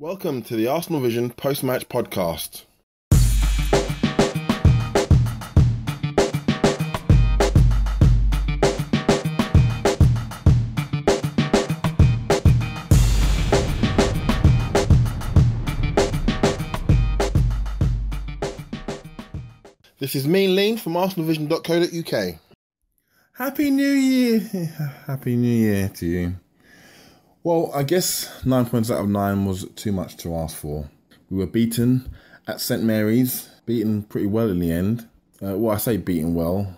Welcome to the Arsenal Vision post-match podcast. This is Mean Lean from arsenalvision.co.uk. Happy New Year! Happy New Year to you. Well, I guess 9 points out of 9 was too much to ask for. We were beaten at St Mary's, beaten pretty well in the end. I say beaten well.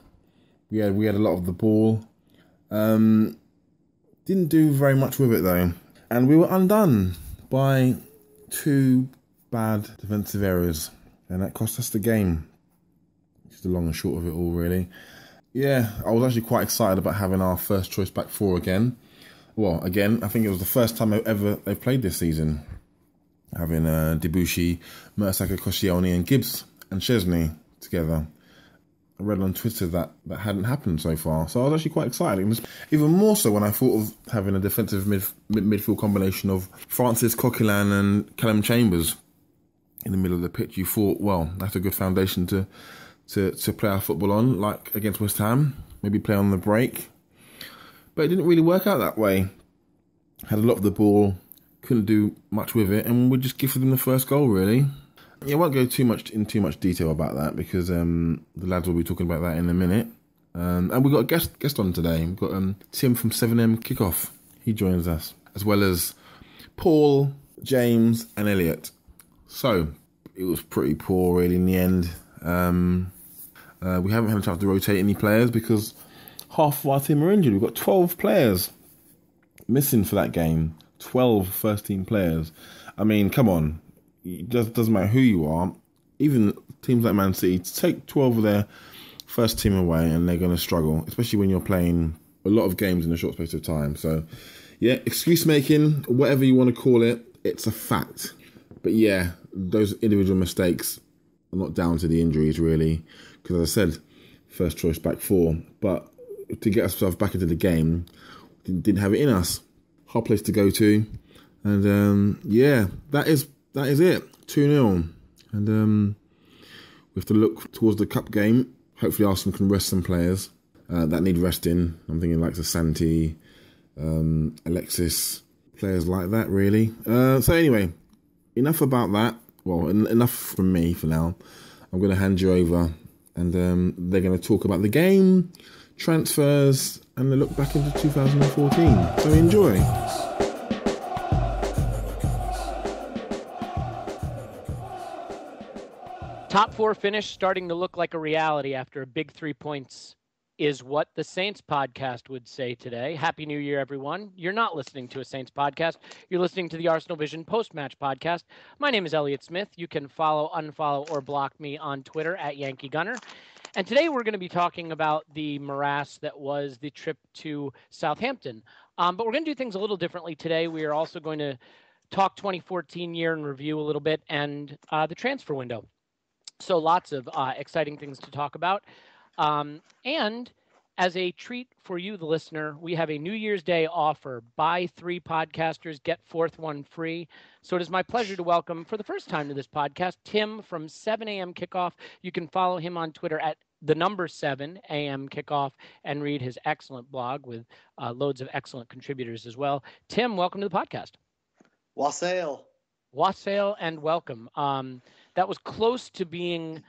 We had a lot of the ball. Didn't do very much with it though. And we were undone by 2 bad defensive errors. And that cost us the game. Just the long and short of it all, really. Yeah, I was actually quite excited about having our first choice back 4 again. Well, again, I think it was the first time they've played this season. Having Debuchy, Mertesacker, Koscielny and Gibbs and Chesney together. I read on Twitter that hadn't happened so far. So I was actually quite excited. It was even more so when I thought of having a defensive midfield combination of Francis Coquelin and Callum Chambers in the middle of the pitch. You thought, well, that's a good foundation to play our football on, like against West Ham. Maybe play on the break. But it didn't really work out that way. Had a lot of the ball, couldn't do much with it, and we just gifted them the first goal, really. Yeah, I won't go too much detail about that because the lads will be talking about that in a minute. And we've got a guest on today. We've got Tim from 7am Kickoff. He joins us, as well as Paul, James and Elliot. So, it was pretty poor, really, in the end. We haven't had a chance to rotate any players because half of our team are injured. We've got 12 players missing for that game. 12 first-team players. I mean, come on. It doesn't matter who you are. Even teams like Man City, take 12 of their first team away and they're going to struggle, especially when you're playing a lot of games in a short space of time. So, yeah, excuse-making, whatever you want to call it, it's a fact. But, yeah, those individual mistakes are not down to the injuries, really. Because, as I said, first choice back 4. But to get ourselves back into the game, didn't have it in us. Hard place to go to. And, yeah, that is it. 2-0. And we have to look towards the cup game. Hopefully Arsenal can rest some players that need resting. I'm thinking like Santi, Alexis, players like that, really. So anyway, enough about that. Well, enough from me for now. I'm going to hand you over and they're going to talk about the game, transfers, and a look back into 2014. So enjoy. Top 4 finish starting to look like a reality after a big 3 points is what the Saints podcast would say today. Happy New Year, everyone. You're not listening to a Saints podcast. You're listening to the Arsenal Vision post-match podcast. My name is Elliot Smith. You can follow, unfollow, or block me on Twitter at Yankee Gunner. And today we're going to be talking about the morass that was the trip to Southampton. But we're going to do things a little differently today. We are also going to talk 2014 year in review a little bit and the transfer window. So lots of exciting things to talk about. And as a treat for you, the listener, we have a New Year's Day offer. Buy 3 podcasters, get 4th one free. So it is my pleasure to welcome, for the first time to this podcast, Tim from 7am Kickoff. You can follow him on Twitter at the number 7am Kickoff and read his excellent blog with loads of excellent contributors as well. Tim, welcome to the podcast. Wassail and welcome. That was close to being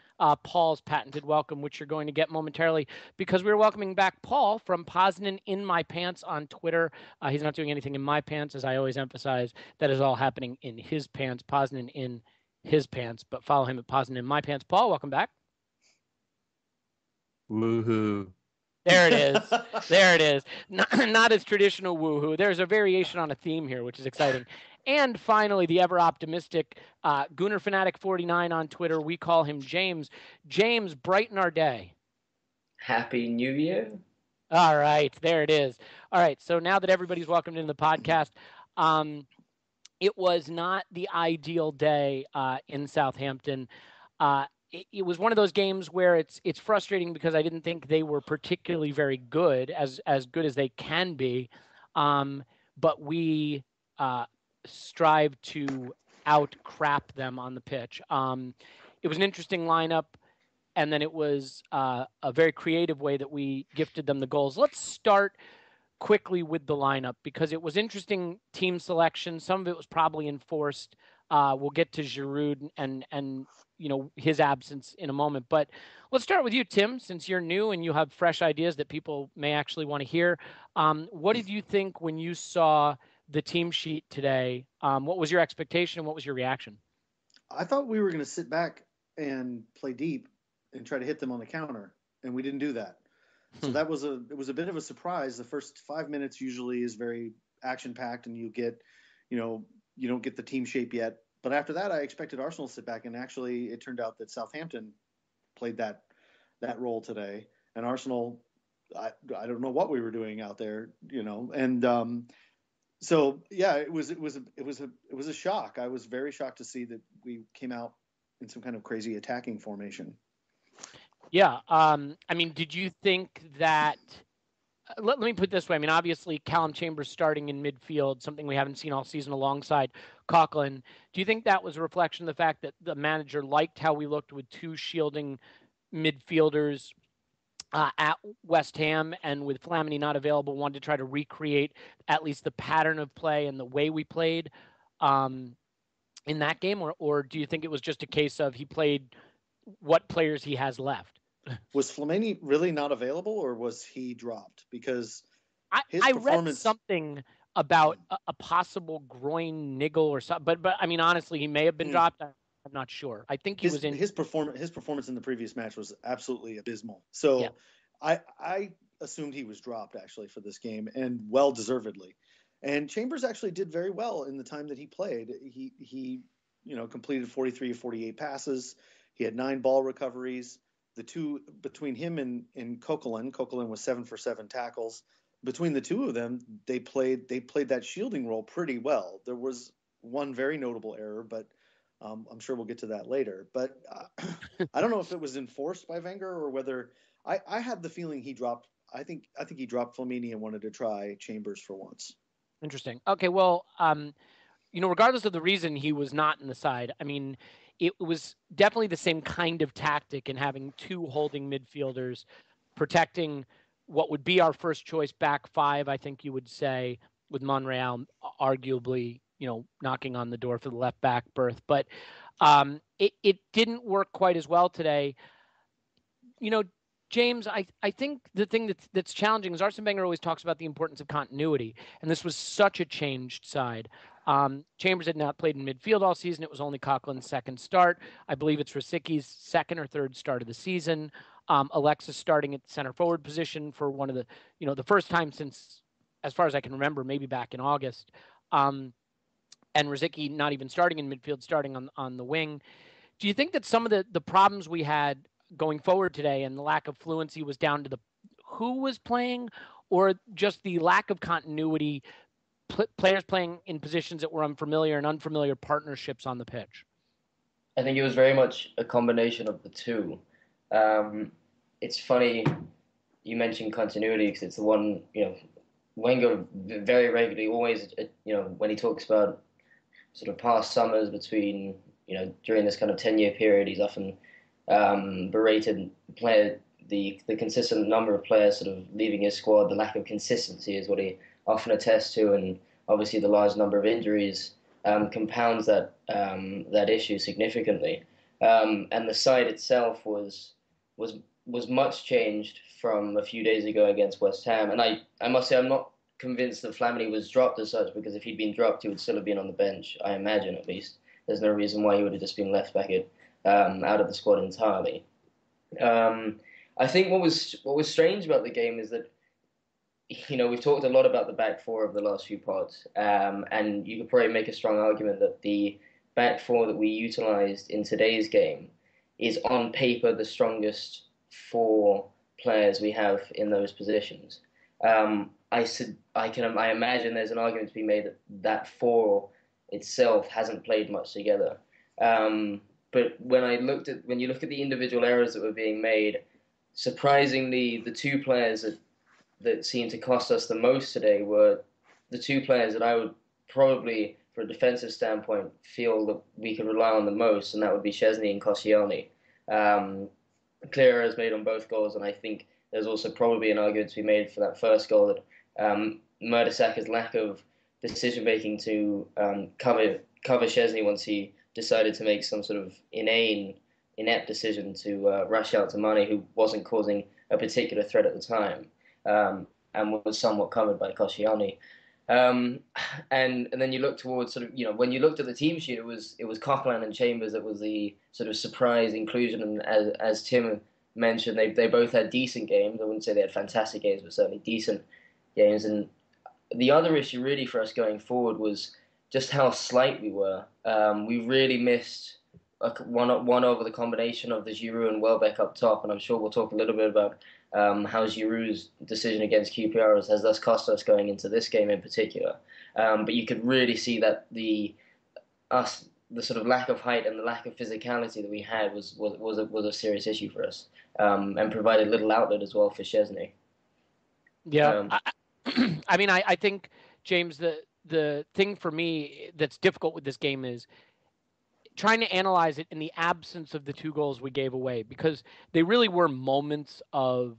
Paul's patented welcome, which you're going to get momentarily, because we're welcoming back Paul from Poznan in My Pants on Twitter. He's not doing anything in my pants, as I always emphasize. That is all happening in his pants, Poznan in his pants, but follow him at Poznan in My Pants. Paul, welcome back. Woohoo. There it is. There it is. Not as traditional woohoo. There's a variation on a theme here, which is exciting. And finally, the ever-optimistic Gooner Fanatic 49 on Twitter. We call him James. James, brighten our day. Happy New Year. All right, there it is. All right, so now that everybody's welcomed into the podcast, it was not the ideal day in Southampton. It was one of those games where it's frustrating because I didn't think they were particularly very good, as good as they can be. But we strive to out crap them on the pitch. It was an interesting lineup, and then it was a very creative way that we gifted them the goals. Let's start quickly with the lineup because it was interesting team selection. Some of it was probably enforced. We'll get to Giroud and his absence in a moment, but let's start with you, Tim, since you're new and you have fresh ideas that people may actually want to hear. What did you think when you saw the team sheet today? What was your expectation and what was your reaction? I thought we were going to sit back and play deep and try to hit them on the counter, and we didn't do that. So it was a bit of a surprise. The first 5 minutes usually is very action packed, and you don't get the team shape yet. But after that, I expected Arsenal to sit back, and actually, it turned out that Southampton played that role today, and Arsenal, I don't know what we were doing out there, and so yeah, it was a shock. I was very shocked to see that we came out in some kind of crazy attacking formation. Yeah. Did you think that let me put it this way. Obviously Callum Chambers starting in midfield, something we haven't seen all season alongside Coughlin. Do you think that was a reflection of the fact that the manager liked how we looked with two shielding midfielders at West Ham, and with Flamini not available, wanted to try to recreate at least the pattern of play and the way we played in that game? Or do you think it was just a case of he played what players he has left? Was Flamini really not available, or was he dropped? Because I read something about a possible groin niggle or something, but honestly, he may have been dropped. I'm not sure. I think his performance in the previous match was absolutely abysmal. So yeah. I assumed he was dropped actually for this game, and well deservedly. And Chambers actually did very well in the time that he played. He completed 43 or 48 passes. He had 9 ball recoveries. The two between him and Coughlin was 7 for 7 tackles. Between the two of them, they played that shielding role pretty well. There was one very notable error, but I'm sure we'll get to that later. But I don't know if it was enforced by Wenger or whether I had the feeling he dropped. I think he dropped Flamini and wanted to try Chambers for once. Interesting. Okay, well, regardless of the reason he was not in the side, it was definitely the same kind of tactic in having two holding midfielders protecting what would be our first choice back five, I think you would say, with Monreal arguably, knocking on the door for the left back berth. But it didn't work quite as well today. James, I think the thing that's challenging is Arsene Wenger always talks about the importance of continuity, and this was such a changed side. Chambers had not played in midfield all season. It was only Coughlin's second start. I believe it's Rosicki's second or third start of the season. Alexis starting at the center forward position for one of the first time since, as far as I can remember, maybe back in August. And Rosicki not even starting in midfield, starting on the wing. Do you think that some of the problems we had going forward today and the lack of fluency was down to who was playing, or just the lack of continuity, players playing in positions that were unfamiliar and unfamiliar partnerships on the pitch? I think it was very much a combination of the two. It's funny you mentioned continuity because it's the one, Wenger very regularly always, when he talks about sort of past summers between, during this kind of 10-year period, he's often berated the consistent number of players sort of leaving his squad. The lack of consistency is what he often attests to, and obviously the large number of injuries compounds that issue significantly. And the side itself was much changed from a few days ago against West Ham. And I must say I'm not convinced that Flamini was dropped as such, because if he'd been dropped, he would still have been on the bench, I imagine at least. There's no reason why he would have just been left back out of the squad entirely. I think what was strange about the game is that, we've talked a lot about the back four of the last few pods, and you could probably make a strong argument that the back four that we utilized in today's game is on paper the strongest four players we have in those positions. I imagine there's an argument to be made that four itself hasn't played much together. But when you look at the individual errors that were being made, surprisingly, the two players that seemed to cost us the most today were the two players that I would probably from a defensive standpoint, feel that we could rely on the most, and that would be Szczesny and Koscielny. Clear errors made on both goals, and I think there's also probably an argument to be made for that first goal that Mertesacker's lack of decision-making to cover Szczesny once he decided to make some sort of inept decision to rush out to Mane, who wasn't causing a particular threat at the time, and was somewhat covered by Koscielny. And then you look towards sort of, when you looked at the team sheet, it was Coquelin and Chambers that was the sort of surprise inclusion. And as Tim mentioned, they both had decent games. I wouldn't say they had fantastic games, but certainly decent games. And the other issue really for us going forward was just how slight we were. We really missed one over the combination of the Giroud and Welbeck up top, and I'm sure we'll talk a little bit about how Giroud's decision against QPR has thus cost us going into this game in particular. But you could really see that the sort of lack of height and the lack of physicality that we had was a serious issue for us, and provided little outlet as well for Szczesny. Yeah, I think, James, the thing for me that's difficult with this game is trying to analyze it in the absence of the 2 goals we gave away, because they really were moments of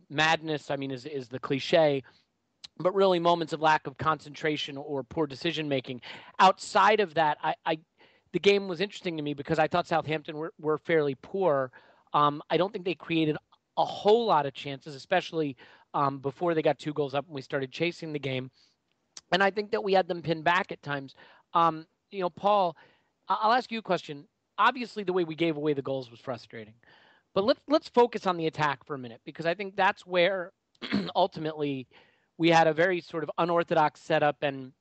madness. I mean, is the cliche, but really moments of lack of concentration or poor decision making. Outside of that, the game was interesting to me because I thought Southampton were fairly poor. I don't think they created a whole lot of chances, especially before they got 2 goals up and we started chasing the game. And I think that we had them pinned back at times. Paul, I'll ask you a question. Obviously, the way we gave away the goals was frustrating, but let's focus on the attack for a minute, because I think that's where ultimately we had a very sort of unorthodox setup, and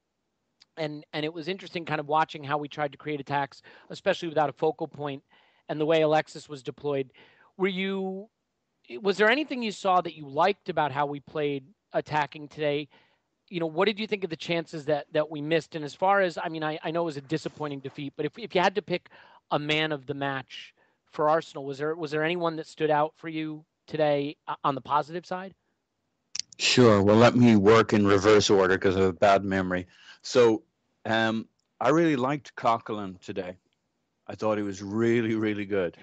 it was interesting kind of watching how we tried to create attacks, especially without a focal point, and the way Alexis was deployed. Was there anything you saw that you liked about how we played attacking today? What did you think of the chances that we missed? And as far as, I know it was a disappointing defeat, but if you had to pick a man of the match for Arsenal, was there anyone that stood out for you today on the positive side? Sure. Well, let me work in reverse order because I have a bad memory. So I really liked Coquelin today. I thought he was really, really good.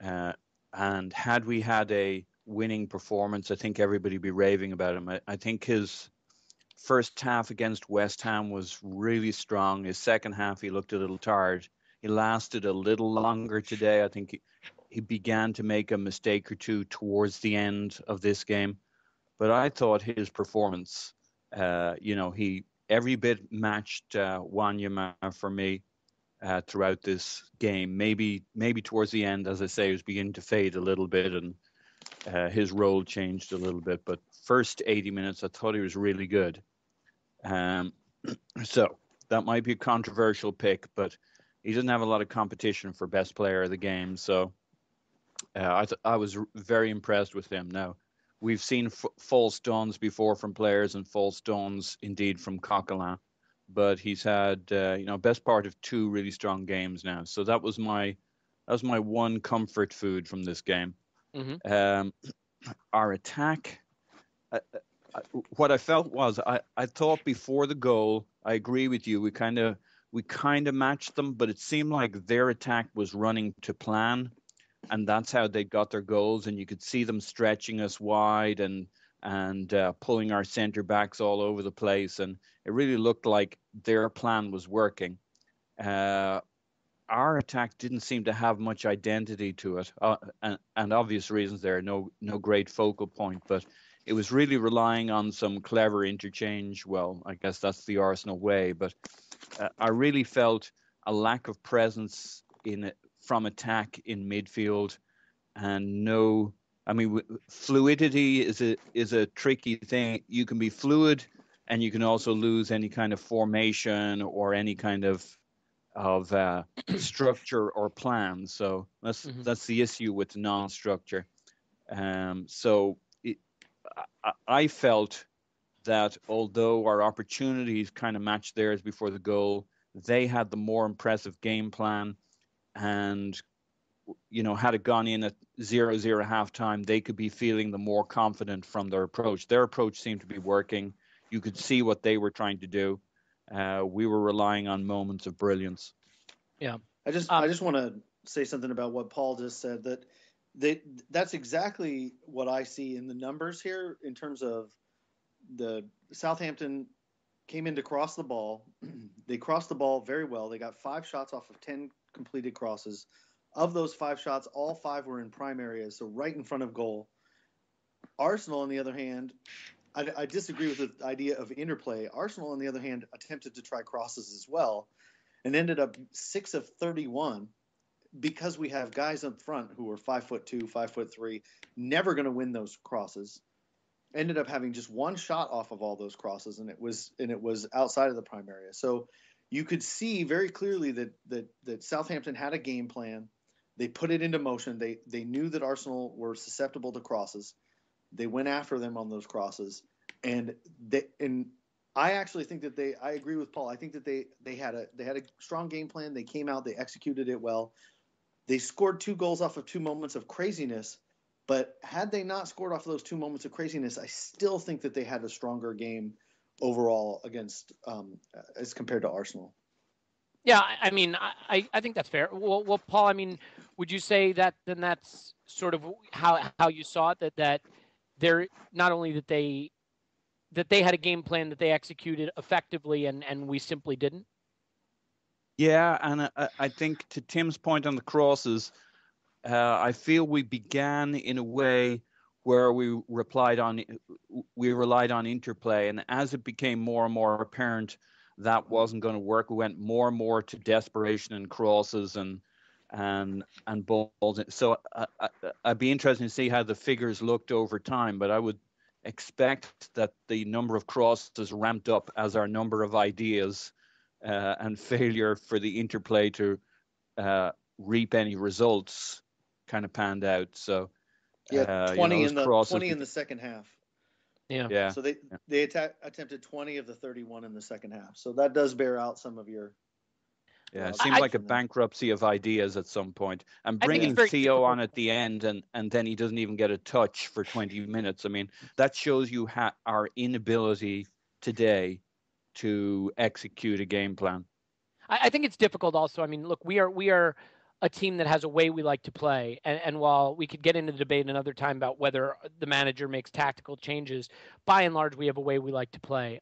And had we had a winning performance, I think everybody would be raving about him. I think his first half against West Ham was really strong. His second half, he looked a little tired. He lasted a little longer today. I think he began to make a mistake or two towards the end of this game. But I thought his performance, he every bit matched Wanyama for me throughout this game. Maybe towards the end, as I say, he was beginning to fade a little bit and his role changed a little bit. But first 80 minutes, I thought he was really good. So that might be a controversial pick, but he doesn't have a lot of competition for best player of the game. So I was very impressed with him. Now, we've seen false dawns before from players and false dawns indeed from Coquelin, but he's had best part of 2 really strong games now. So that was my one comfort food from this game. Mm-hmm. Our attack. What I felt was I thought before the goal, I agree with you. We kind of matched them, but it seemed like their attack was running to plan, and that's how they got their goals. And you could see them stretching us wide and pulling our centre backs all over the place, and it really looked like their plan was working. Our attack didn't seem to have much identity to it, and obvious reasons there. No great focal point, but it was really relying on some clever interchange. Well, I guess that's the Arsenal way, but I really felt a lack of presence from attack in midfield, and fluidity is a tricky thing. You can be fluid, and you can also lose any kind of formation or any kind of structure or plan. So that's the issue with non-structure. So I felt that although our opportunities kind of matched theirs before the goal, they had the more impressive game plan, and had it gone in at 0-0 halftime, they could be feeling the more confident from their approach. Their approach seemed to be working. You could see what they were trying to do. we were relying on moments of brilliance. Yeah. I just want to say something about what Paul just said, that's exactly what I see in the numbers here in terms of the Southampton came in to cross the ball. They crossed the ball very well. They got 5 shots off of 10 completed crosses. Of those 5 shots, all 5 were in prime areas, so right in front of goal. Arsenal, on the other hand, I disagree with the idea of interplay. Arsenal, on the other hand, attempted to try crosses as well and ended up 6 of 31 because we have guys up front who are 5'2", 5'3", never going to win those crosses. Ended up having just 1 shot off of all those crosses, and it was outside of the prime area. So you could see very clearly that Southampton had a game plan. They put it into motion. They knew that Arsenal were susceptible to crosses. They went after them on those crosses, and I actually think that I agree with Paul. I think that they had a strong game plan. They came out, they executed it well. They scored 2 goals off of 2 moments of craziness, but had they not scored off of those 2 moments of craziness, I still think that they had a stronger game overall against as compared to Arsenal. Yeah, I mean, I think that's fair. Well, Paul, I mean, would you say that then that's sort of how you saw it, that they're not only that they had a game plan that they executed effectively and we simply didn't? Yeah, and I think to Tim's point on the crosses, I feel we began in a way where we relied on interplay, and as it became more and more apparent that wasn't going to work, we went more and more to desperation and crosses and balls. So I'd be interested to see how the figures looked over time, but I would expect that the number of crosses ramped up as our number of ideas and failure for the interplay to reap any results kind of panned out. So 20 in the second half. Yeah. So they attempted 20 of the 31 in the second half. So that does bear out some of your. Yeah, it seems like a bankruptcy of ideas at some point. And bringing Theo on at the end and then he doesn't even get a touch for 20 minutes. I mean, that shows you our inability today to execute a game plan. I think it's difficult also. I mean, look, we are a team that has a way we like to play. And while we could get into the debate another time about whether the manager makes tactical changes, by and large, we have a way we like to play.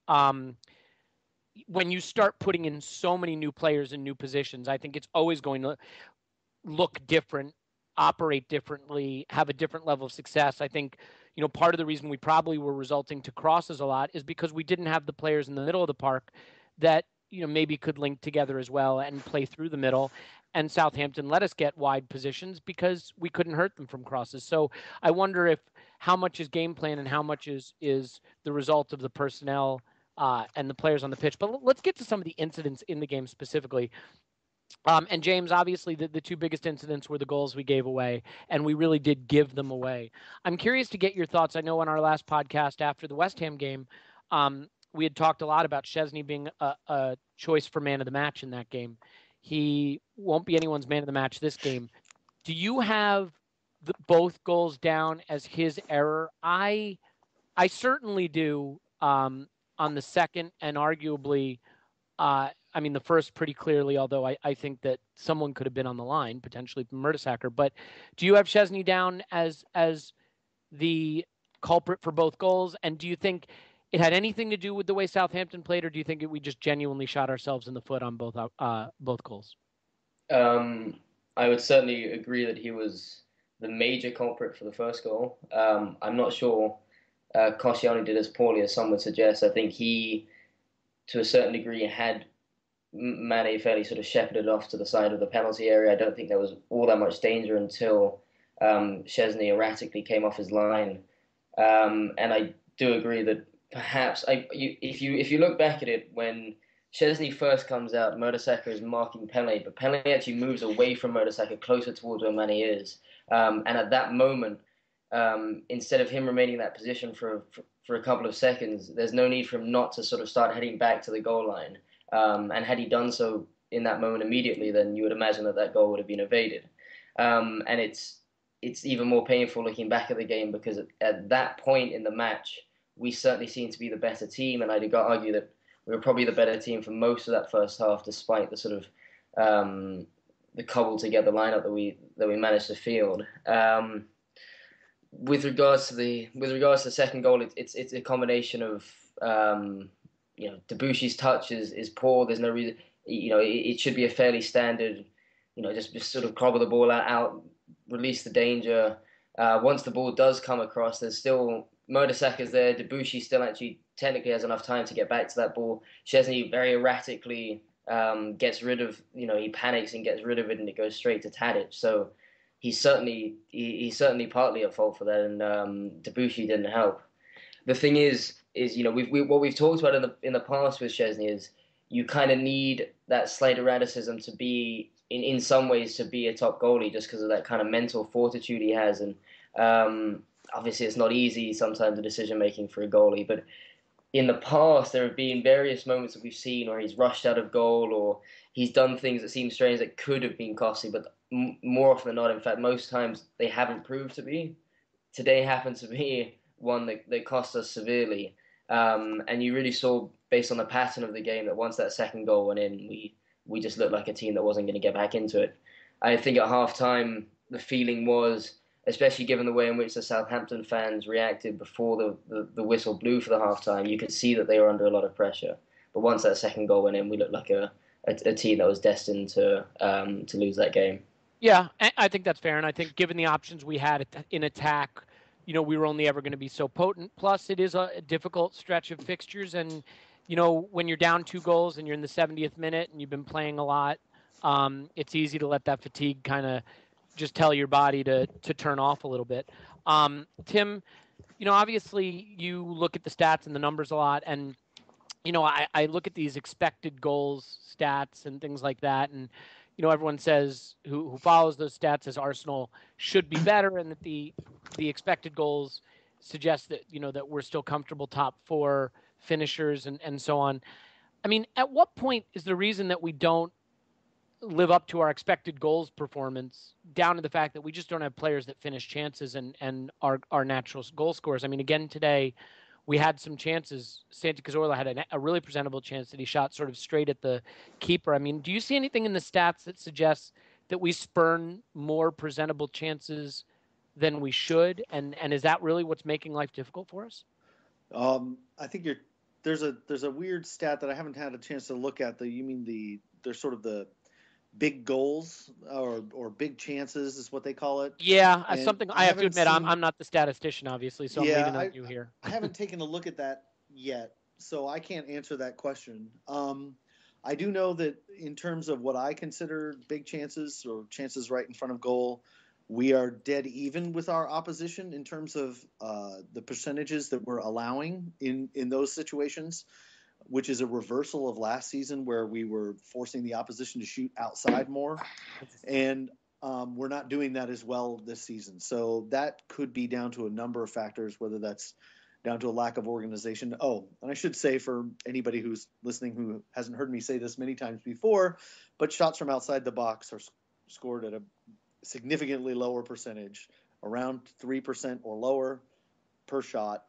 When you start putting in so many new players in new positions, I think it's always going to look different, operate differently, have a different level of success. I think, part of the reason we probably were resulting to crosses a lot is because we didn't have the players in the middle of the park that, maybe could link together as well and play through the middle. And Southampton let us get wide positions because we couldn't hurt them from crosses. So I wonder how much is game plan and how much is the result of the personnel and the players on the pitch. But let's get to some of the incidents in the game specifically. And James, obviously, the 2 biggest incidents were the goals we gave away, and we really did give them away. I'm curious to get your thoughts. I know on our last podcast after the West Ham game, we had talked a lot about Szczesny being a choice for man of the match in that game. He won't be anyone's man of the match this game. Do you have both goals down as his error? I certainly do on the second, and arguably the first pretty clearly, although I think that someone could have been on the line, potentially Mertesacker. But do you have Szczesny down as the culprit for both goals? And do you think it had anything to do with the way Southampton played, or do you think we just genuinely shot ourselves in the foot on both goals? I would certainly agree that he was the major culprit for the first goal. I'm not sure Koscielny did as poorly as some would suggest. I think he, to a certain degree, had Mane fairly sort of shepherded off to the side of the penalty area. I don't think there was all that much danger until Szczesny erratically came off his line. And I do agree that perhaps if you look back at it, when Szczesny first comes out, Mertesacker is marking Pele, but Pele actually moves away from Mertesacker closer towards where Mane is. And at that moment, instead of him remaining in that position for a couple of seconds, there's no need for him not to sort of start heading back to the goal line. And had he done so in that moment immediately, then you would imagine that goal would have been evaded. And it's even more painful looking back at the game because at that point in the match, we certainly seemed to be the better team, and I'd argue that we were probably the better team for most of that first half, despite the sort of the cobbled together lineup that we managed to field. With regards to the second goal, it's a combination of Debussy's touch is poor. There's no reason, it should be a fairly standard, just sort of cobble the ball out, release the danger. Once the ball does come across, there's still Mertesacker's there. Debussy still actually technically has enough time to get back to that ball. Szczesny very erratically gets rid of, he panics and gets rid of it, and it goes straight to Tadic. So he's certainly partly at fault for that, and Debussy didn't help. The thing is what we've talked about in the past with Szczesny is you kind of need that slight erraticism to be in some ways to be a top goalie, just because of that kind of mental fortitude he has. And obviously it's not easy sometimes, the decision making for a goalie, but in the past there have been various moments that we've seen where he's rushed out of goal or he's done things that seem strange that could have been costly, but more often than not, in fact, most times they haven't proved to be. Today happened to be one that cost us severely. And you really saw, based on the pattern of the game, that once that second goal went in, we just looked like a team that wasn't going to get back into it. I think at half-time, the feeling was, especially given the way in which the Southampton fans reacted before the whistle blew for the half-time, you could see that they were under a lot of pressure. But once that second goal went in, we looked like a team that was destined to lose that game. Yeah, I think that's fair. And I think given the options we had in attack, we were only ever going to be so potent. Plus, it is a difficult stretch of fixtures. And, when you're down 2 goals and you're in the 70th minute and you've been playing a lot, it's easy to let that fatigue kind of just tell your body to turn off a little bit. Tim, obviously you look at the stats and the numbers a lot. And, I look at these expected goals stats and things like that. And, everyone says who follows those stats says Arsenal should be better, and that the expected goals suggest that, that we're still comfortable top 4 finishers and so on. I mean, at what point is the reason that we don't live up to our expected goals performance down to the fact that we just don't have players that finish chances and are natural goal scorers? I mean, again, today we had some chances. Santi Cazorla had a really presentable chance that he shot sort of straight at the keeper. I mean, do you see anything in the stats that suggests that we spurn more presentable chances than we should? And is that really what's making life difficult for us? I think there's a weird stat that I haven't had a chance to look at. There's sort of the big goals or big chances is what they call it. Yeah, something I have to admit, I'm not the statistician, obviously, so I'm leaning on you here. I haven't taken a look at that yet, so I can't answer that question. I do know that in terms of what I consider big chances or chances right in front of goal, we are dead even with our opposition in terms of the percentages that we're allowing in those situations, which is a reversal of last season where we were forcing the opposition to shoot outside more. And we're not doing that as well this season. So that could be down to a number of factors, whether that's down to a lack of organization. Oh, and I should say for anybody who's listening who hasn't heard me say this many times before, but shots from outside the box are scored at a significantly lower percentage, around 3% or lower per shot,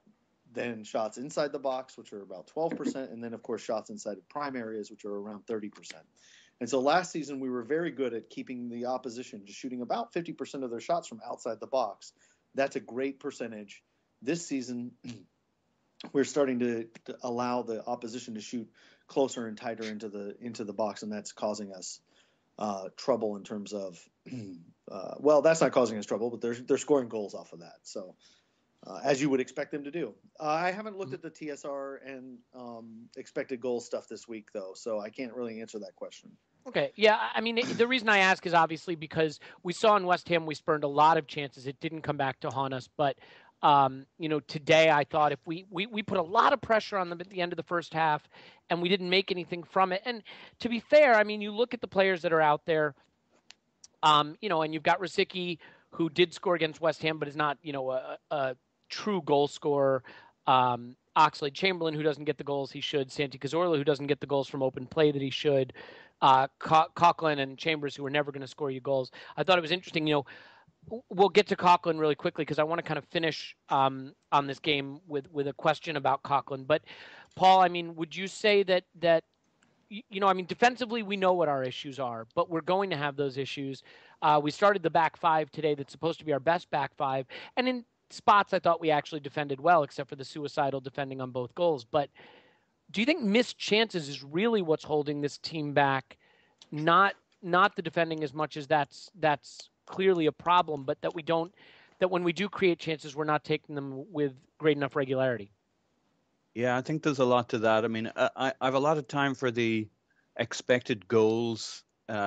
than shots inside the box, which are about 12%, and then, of course, shots inside of prime areas, which are around 30%. And so last season, we were very good at keeping the opposition to shooting about 50% of their shots from outside the box. That's a great percentage. This season, we're starting to allow the opposition to shoot closer and tighter into the box, and that's causing us trouble in terms of well, that's not causing us trouble, but they're scoring goals off of that. So as you would expect them to do. I haven't looked at the TSR and expected goal stuff this week, though, so I can't really answer that question. Okay. Yeah. I mean, the reason I ask is obviously because we saw in West Ham we spurned a lot of chances. It didn't come back to haunt us. But, today I thought if we put a lot of pressure on them at the end of the first half and we didn't make anything from it. And to be fair, I mean, you look at the players that are out there, and you've got Rosicky, who did score against West Ham, but is not, a true goal scorer. Oxlade-Chamberlain, who doesn't get the goals he should. Santi Cazorla, who doesn't get the goals from open play that he should. Coughlin and Chambers, who were never going to score you goals. I thought it was interesting. We'll get to Coughlin really quickly because I want to kind of finish on this game with a question about Coughlin. But Paul, I mean, would you say that I mean, defensively, we know what our issues are, but we're going to have those issues. We started the back five today that's supposed to be our best back five. And in spots, I thought we actually defended well, except for the suicidal defending on both goals. But do you think missed chances is really what's holding this team back? Not the defending as much as that's clearly a problem, but that when we do create chances, we're not taking them with great enough regularity. Yeah, I think there's a lot to that. I mean, I have a lot of time for the expected goals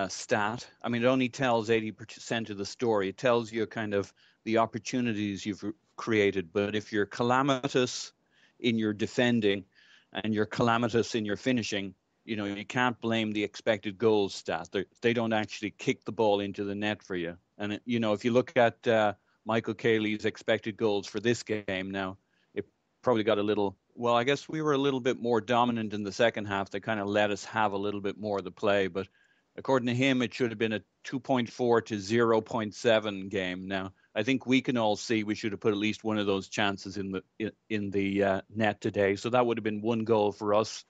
stat. I mean, it only tells 80% of the story. It tells you kind of the opportunities you've created. But if you're calamitous in your defending and you're calamitous in your finishing, you can't blame the expected goals stat. They don't actually kick the ball into the net for you. And, if you look at Michael Cayley's expected goals for this game now, it probably got a little... Well, I guess we were a little bit more dominant in the second half. They kind of let us have a little bit more of the play. But according to him, it should have been a 2.4 to 0.7 game. Now, I think we can all see we should have put at least one of those chances in the net today. So that would have been one goal for us.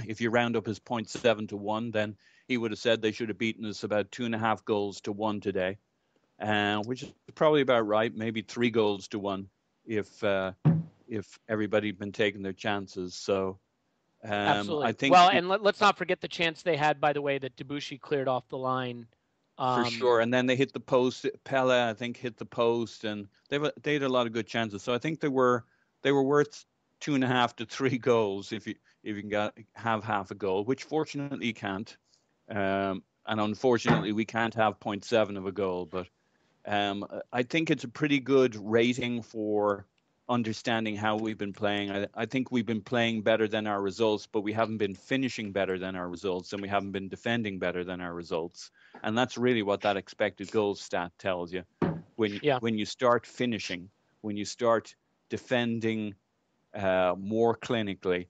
If you round up his 0.7 to 1, then he would have said they should have beaten us about 2.5 goals to 1 today, which is probably about right. Maybe 3 goals to 1 if everybody had been taking their chances. So absolutely. I think... Well, and let's not forget the chance they had, by the way, that Debussy cleared off the line. For sure. And then they hit the post. Pelle, I think, hit the post, and they had a lot of good chances. So I think they were worth 2.5 to 3 goals if you can have half a goal, which fortunately you can't. And unfortunately we can't have 0.7 of a goal. But I think it's a pretty good rating for understanding how we've been playing. I think we've been playing better than our results, but we haven't been finishing better than our results, and we haven't been defending better than our results. And that's really what that expected goals stat tells you. When you start finishing, when you start defending more clinically,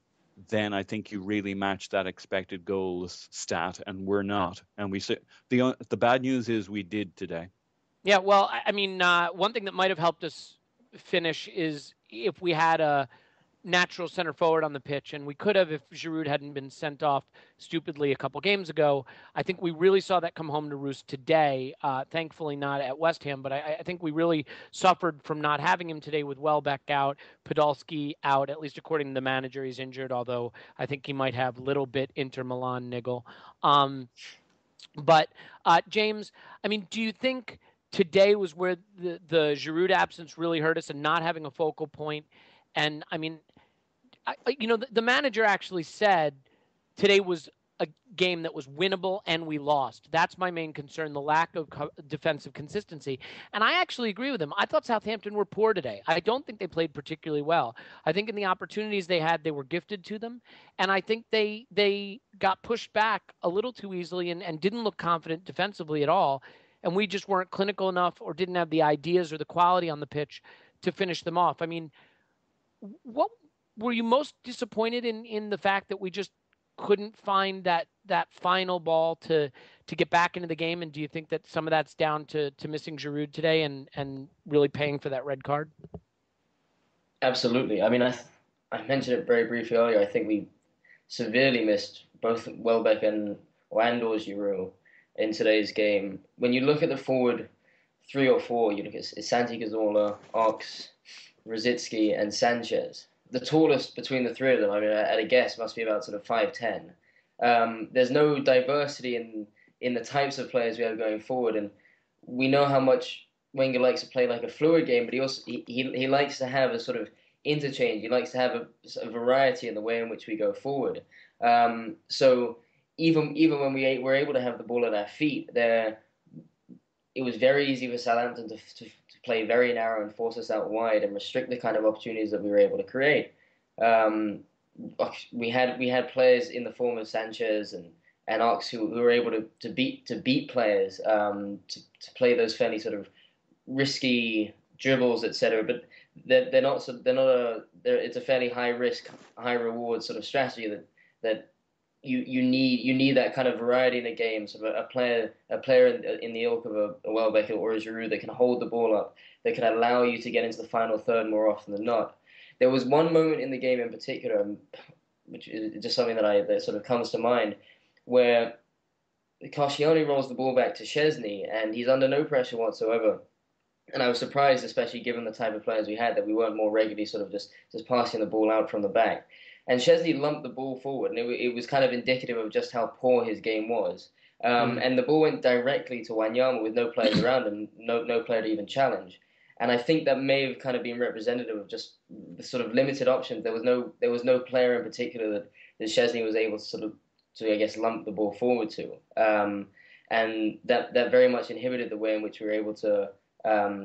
then I think you really match that expected goals stat, and we're not. And we say the bad news is we did today. Yeah, well, I mean, one thing that might have helped us finish is if we had a natural center forward on the pitch, and we could have if Giroud hadn't been sent off stupidly a couple games ago. I think we really saw that come home to roost today. Thankfully not at West Ham, but I think we really suffered from not having him today with Welbeck out, Podolski out, at least according to the manager. He's injured, although I think he might have a little bit Inter Milan niggle. But James, I mean, do you think today was where the Giroud absence really hurt us, and not having a focal point? And I mean, the manager actually said today was a game that was winnable and we lost. That's my main concern, the lack of defensive consistency. And I actually agree with him. I thought Southampton were poor today. I don't think they played particularly well. I think in the opportunities they had, they were gifted to them. And I think they got pushed back a little too easily and didn't look confident defensively at all. And we just weren't clinical enough or didn't have the ideas or the quality on the pitch to finish them off. I mean, what were you most disappointed in the fact that we just couldn't find that final ball to get back into the game? And do you think that some of that's down to missing Giroud today and really paying for that red card? Absolutely. I mean, I mentioned it very briefly earlier. I think we severely missed both Welbeck and Giroud in today's game. When you look at the forward 3 or 4, you look at Santi Cazorla, Ox, Rosicky, and Sanchez. The tallest between the 3 of them, I mean, at a guess, must be about sort of 5'10". There's no diversity in the types of players we have going forward, and we know how much Wenger likes to play like a fluid game, but he likes to have a sort of interchange. He likes to have a variety in the way in which we go forward. So even when we were able to have the ball at our feet, it was very easy for Southampton to play very narrow and force us out wide and restrict the kind of opportunities that we were able to create. We had players in the form of Sanchez and Ox who were able to beat players, to play those fairly sort of risky dribbles, etc. But it's a fairly high risk, high reward sort of strategy that you need that kind of variety in the game. So a player in the ilk of a Welbeck or a Giroud that can hold the ball up, that can allow you to get into the final third more often than not. There was one moment in the game in particular, which is just something that sort of comes to mind, where Koscielny rolls the ball back to Szczesny, and he's under no pressure whatsoever. And I was surprised, especially given the type of players we had, that we weren't more regularly sort of just passing the ball out from the back. And Szczesny lumped the ball forward, and it was kind of indicative of just how poor his game was. And the ball went directly to Wanyama with no players around him, no player to even challenge. And I think that may have kind of been representative of just the sort of limited options. There was no player in particular that Szczesny was able to I guess lump the ball forward to. And that very much inhibited the way in which we were able to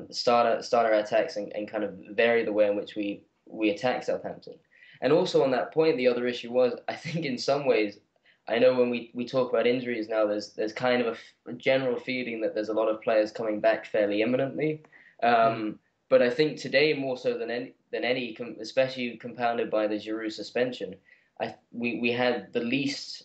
start our attacks and kind of vary the way in which we attack Southampton. And also on that point, the other issue was, I think in some ways, I know when we talk about injuries now, there's kind of a general feeling that there's a lot of players coming back fairly imminently. But I think today, more so than any, especially compounded by the Giroud suspension, we had the least.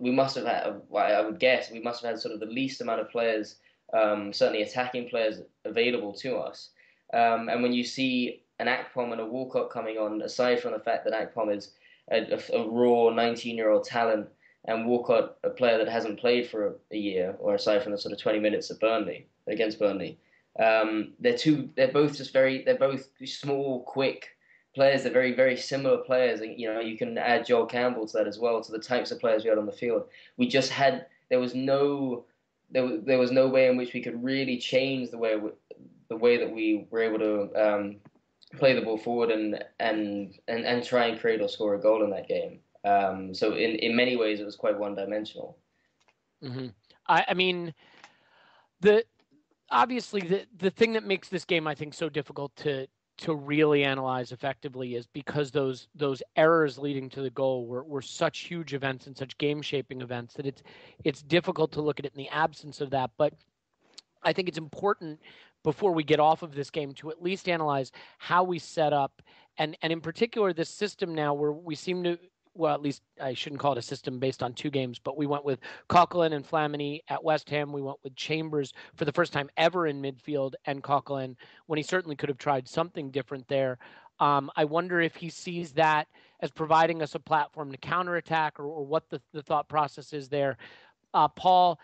We must have had. I would guess we must have had sort of the least amount of players, certainly attacking players, available to us. And when you see an Akpom and a Walcott coming on, aside from the fact that Akpom is a raw 19-year-old talent, and Walcott a player that hasn't played for a year, or aside from the sort of 20 minutes against Burnley. They're both small, quick players. They're very, very similar players. And, you can add Joel Campbell to that as well, to the types of players we had on the field. There was no way in which we could really change the way that we were able to play the ball forward and try and create or score a goal in that game. So in many ways, it was quite one-dimensional. Mm-hmm. I mean, obviously the thing that makes this game, I think, so difficult to really analyze effectively is because those errors leading to the goal were such huge events and such game-shaping events that it's difficult to look at it in the absence of that. But I think it's important before we get off of this game to at least analyze how we set up and in particular this system now where we seem to, well, at least I shouldn't call it a system based on two games, but we went with Coquelin and Flamini at West Ham. We went with Chambers for the first time ever in midfield and Coquelin when he certainly could have tried something different there. I wonder if he sees that as providing us a platform to counterattack or what the thought process is there. Paul,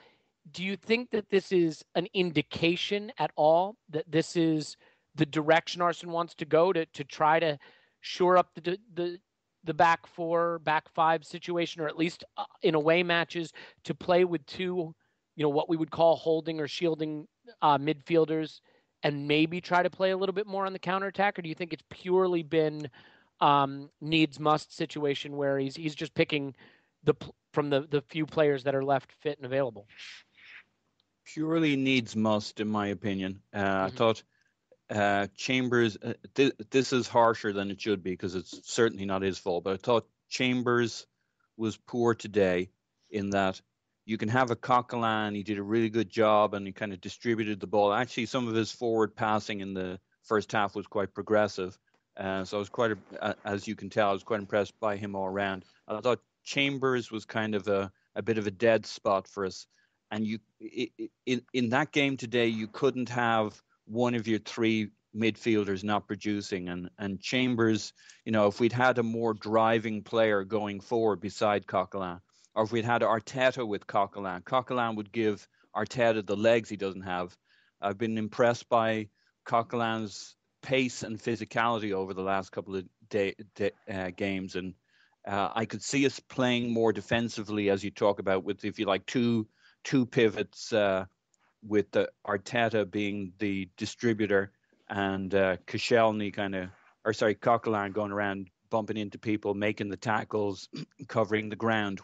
do you think that this is an indication at all that this is the direction Arsene wants to go to try to shore up the back four, back five situation, or at least in away matches to play with two, what we would call holding or shielding midfielders and maybe try to play a little bit more on the counterattack? Or do you think it's purely been needs must situation where he's just picking from the few players that are left fit and available? Purely needs must, in my opinion. I thought Chambers, this is harsher than it should be because it's certainly not his fault, but I thought Chambers was poor today in that you can have a Coquelin, he did a really good job and he kind of distributed the ball. Actually, some of his forward passing in the first half was quite progressive. So I was as you can tell, I was quite impressed by him all around. I thought Chambers was kind of a bit of a dead spot for us. And in that game today, you couldn't have one of your three midfielders not producing. And Chambers, if we'd had a more driving player going forward beside Coquelin, or if we'd had Arteta with Coquelin would give Arteta the legs he doesn't have. I've been impressed by Coquelin's pace and physicality over the last couple of games. And I could see us playing more defensively, as you talk about, with, if you like, two pivots, with the Arteta being the distributor and Koscielny Coquelin going around bumping into people, making the tackles, covering the ground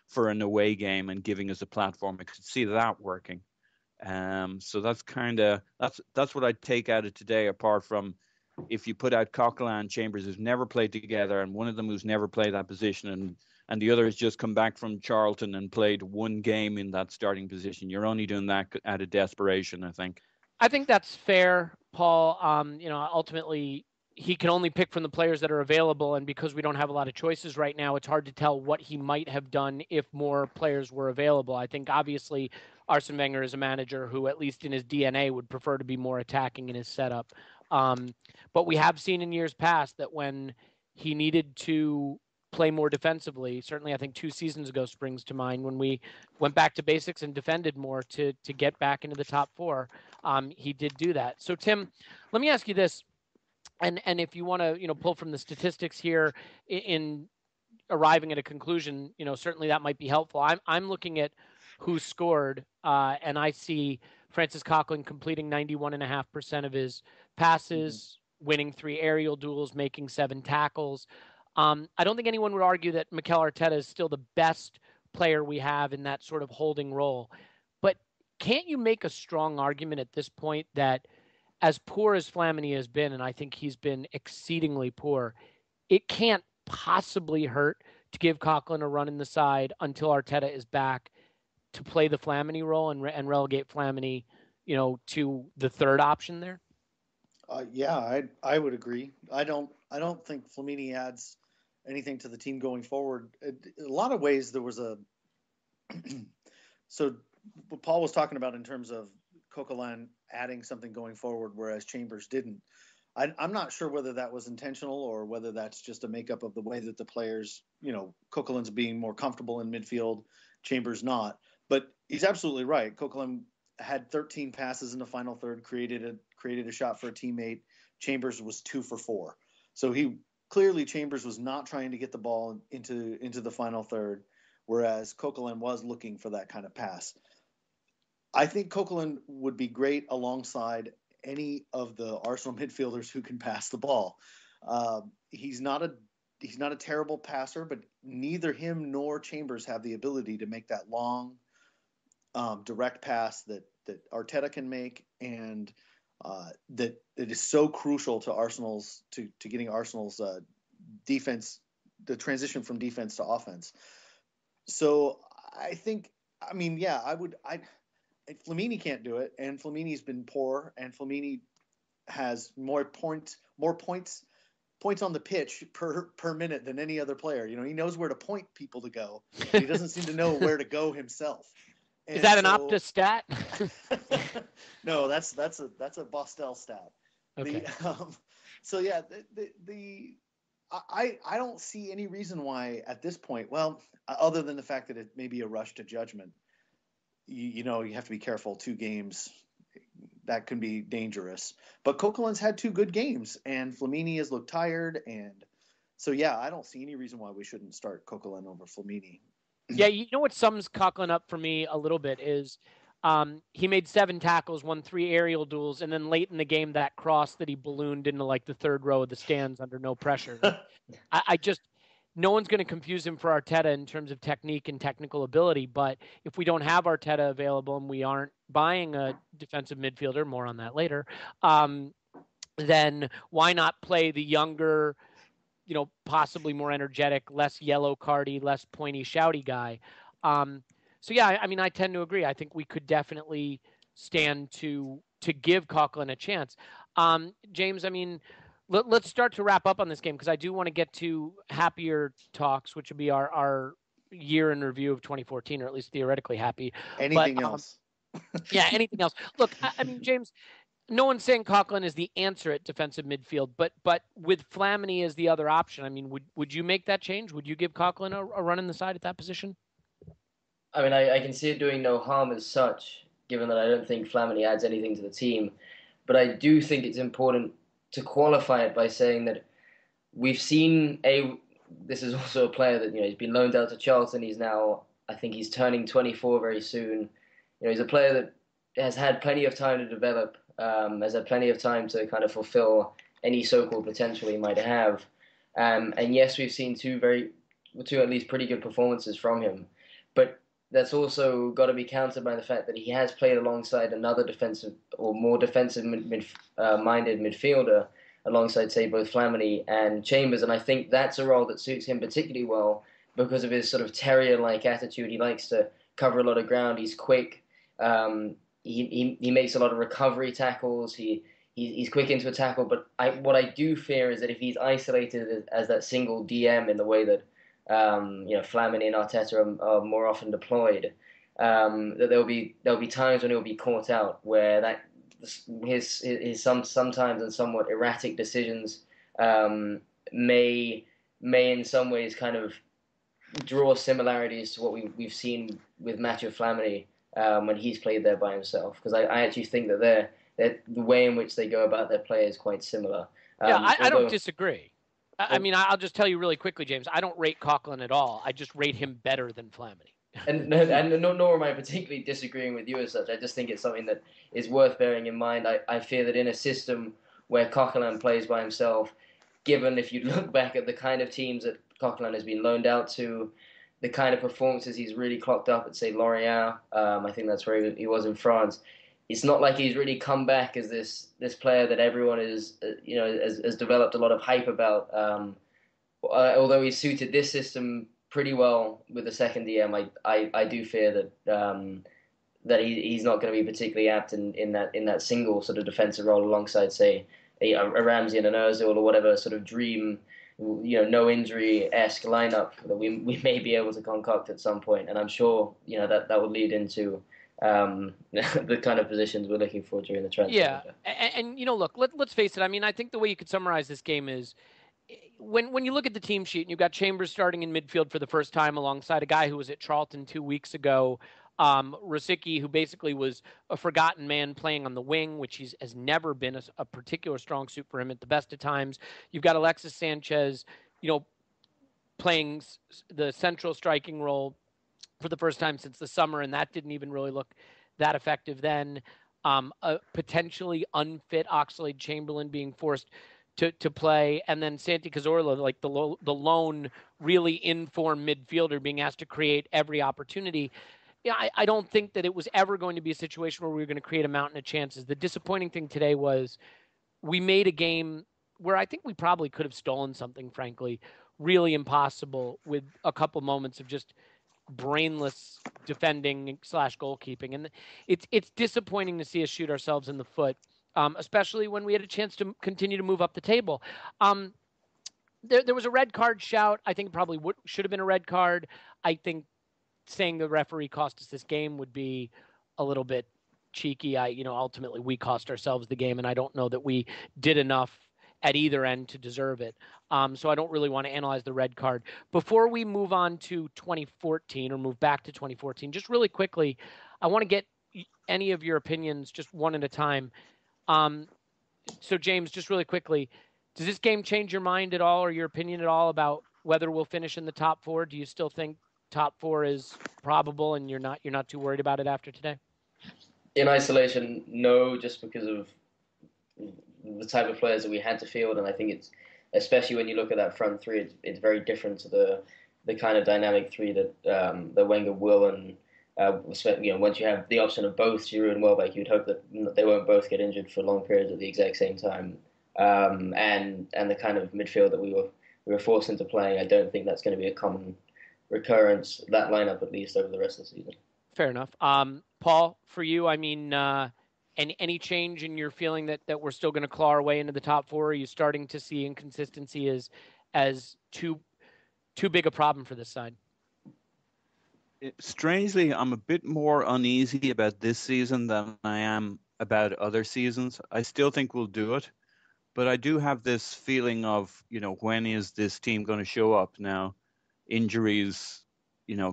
for an away game and giving us a platform. I could see that working. So that's that's what I'd take out of today, apart from if you put out Coquelin and Chambers who've never played together and one of them who's never played that position and the other has just come back from Charlton and played one game in that starting position. You're only doing that out of desperation, I think. I think that's fair, Paul. Ultimately, he can only pick from the players that are available, and because we don't have a lot of choices right now, it's hard to tell what he might have done if more players were available. I think, obviously, Arsene Wenger is a manager who, at least in his DNA, would prefer to be more attacking in his setup. But we have seen in years past that when he needed to play more defensively. Certainly, I think 2 seasons ago springs to mind when we went back to basics and defended more to get back into the top 4. He did do that. So, Tim, let me ask you this, and if you want to, pull from the statistics here in arriving at a conclusion, certainly that might be helpful. I'm looking at who scored, and I see Francis Coughlin completing 91.5% of his passes, winning 3 aerial duels, making 7 tackles. I don't think anyone would argue that Mikel Arteta is still the best player we have in that sort of holding role. But can't you make a strong argument at this point that as poor as Flamini has been, and I think he's been exceedingly poor, it can't possibly hurt to give Coughlin a run in the side until Arteta is back to play the Flamini role and relegate Flamini, to the third option there? Yeah, I would agree. I don't think Flamini adds anything to the team going forward. In a lot of ways, there was so what Paul was talking about in terms of Coquelin adding something going forward, whereas Chambers didn't. I'm not sure whether that was intentional or whether that's just a makeup of the way that the players, Coquelin's being more comfortable in midfield, Chambers not. But he's absolutely right. Coquelin had 13 passes in the final third, created a shot for a teammate. Chambers was 2 for 4. So Chambers was not trying to get the ball into the final third, whereas Coquelin was looking for that kind of pass. I think Coquelin would be great alongside any of the Arsenal midfielders who can pass the ball. He's not a terrible passer, but neither him nor Chambers have the ability to make that long, direct pass that Arteta can make, and that is so crucial to Arsenal's to getting Arsenal's defense, the transition from defense to offense. So Flamini can't do it, and Flamini's been poor, and Flamini has more points on the pitch per minute than any other player. He knows where to point people to go, but he doesn't seem to know where to go himself. And is that an Opta stat? No, that's a Bostel stat. Okay. I don't see any reason why at this point, other than the fact that it may be a rush to judgment. You have to be careful. 2 games, that can be dangerous. But Coquelin's had 2 good games, and Flamini has looked tired. And so, I don't see any reason why we shouldn't start Coquelin over Flamini. Yeah, what sums Coughlin up for me a little bit is he made 7 tackles, won 3 aerial duels, and then late in the game, that cross that he ballooned into like the third row of the stands under no pressure. No one's going to confuse him for Arteta in terms of technique and technical ability, but if we don't have Arteta available and we aren't buying a defensive midfielder, more on that later, then why not play the younger, possibly more energetic, less yellow cardy, less pointy, shouty guy? I tend to agree. I think we could definitely stand to give Coughlin a chance. James, let's start to wrap up on this game because I do want to get to happier talks, which would be our year in review of 2014, or at least theoretically happy. Anything else? Anything else. Look, James, no one's saying Coughlin is the answer at defensive midfield, but with Flamini as the other option, would you make that change? Would you give Coughlin a run in the side at that position? I can see it doing no harm as such, given that I don't think Flamini adds anything to the team. But I do think it's important to qualify it by saying that we've seen this is also a player that, he's been loaned out to Charlton. He's now, I think he's turning 24 very soon. He's a player that has had plenty of time to develop, has had plenty of time to kind of fulfill any so-called potential he might have. And yes, we've seen 2 at least pretty good performances from him. But that's also got to be countered by the fact that he has played alongside another defensive or more defensive-minded midfielder alongside, say, both Flamini and Chambers. And I think that's a role that suits him particularly well because of his sort of terrier-like attitude. He likes to cover a lot of ground. He's quick. He makes a lot of recovery tackles. He's quick into a tackle. But what I do fear is that if he's isolated as that single DM in the way that Flamini and Arteta are more often deployed, that there'll be times when he'll be caught out where that his sometimes and somewhat erratic decisions may may in some ways kind of draw similarities to what we've seen with Mathieu Flamini when he's played there by himself. Because I actually think that the way in which they go about their play is quite similar. I don't disagree. I mean, I'll just tell you really quickly, James. I don't rate Coughlin at all. I just rate him better than Flamini. and nor am I particularly disagreeing with you as such. I just think it's something that is worth bearing in mind. I fear that in a system where Coughlin plays by himself, given if you look back at the kind of teams that Coughlin has been loaned out to, the kind of performances he's really clocked up at, say, Lorient, I think that's where he was in France. It's not like he's really come back as this player that everyone is, has developed a lot of hype about. Although he's suited this system pretty well with the second DM, I do fear that he's not going to be particularly apt in that single sort of defensive role alongside, say, a Ramsey and an Ozil or whatever sort of dream, no injury-esque lineup that we may be able to concoct at some point. And I'm sure that will lead into the kind of positions we're looking for during the transfer. Yeah, and look, let's face it. I mean, I think the way you could summarize this game is when you look at the team sheet and you've got Chambers starting in midfield for the first time alongside a guy who was at Charlton 2 weeks ago, Rosicky, who basically was a forgotten man playing on the wing, which has never been a particular strong suit for him at the best of times. You've got Alexis Sanchez, playing the central striking role for the first time since the summer, and that didn't even really look that effective then. A potentially unfit Oxlade-Chamberlain being forced to play, and then Santi Cazorla, like the lone really informed midfielder, being asked to create every opportunity. I don't think that it was ever going to be a situation where we were going to create a mountain of chances. The disappointing thing today was we made a game where I think we probably could have stolen something, frankly, really impossible, with a couple moments of just brainless defending / goalkeeping. And it's disappointing to see us shoot ourselves in the foot, especially when we had a chance to continue to move up the table. There was a red card shout. I think it probably should have been a red card. I think saying the referee cost us this game would be a little bit cheeky. Ultimately we cost ourselves the game, and I don't know that we did enough at either end to deserve it. So I don't really want to analyze the red card. Before we move on to 2014 or move back to 2014, just really quickly, I want to get any of your opinions just one at a time. So James, just really quickly, does this game change your mind at all or your opinion at all about whether we'll finish in the top four? Do you still think top four is probable and you're not too worried about it after today? In isolation, no, just because of the type of players that we had to field, and I think it's, especially when you look at that front three, it's very different to the kind of dynamic three that Wenger will, and once you have the option of both Giroud and Welbeck, you'd hope that they won't both get injured for long periods at the exact same time, and the kind of midfield that we were forced into playing, I don't think that's going to be a common recurrence, that lineup at least, over the rest of the season. Fair enough. Paul, for you, I mean, any change in your feeling that we're still going to claw our way into the top four? Are you starting to see inconsistency as too big a problem for this side? Strangely, I'm a bit more uneasy about this season than I am about other seasons. I still think we'll do it, but I do have this feeling of, when is this team going to show up now? Injuries,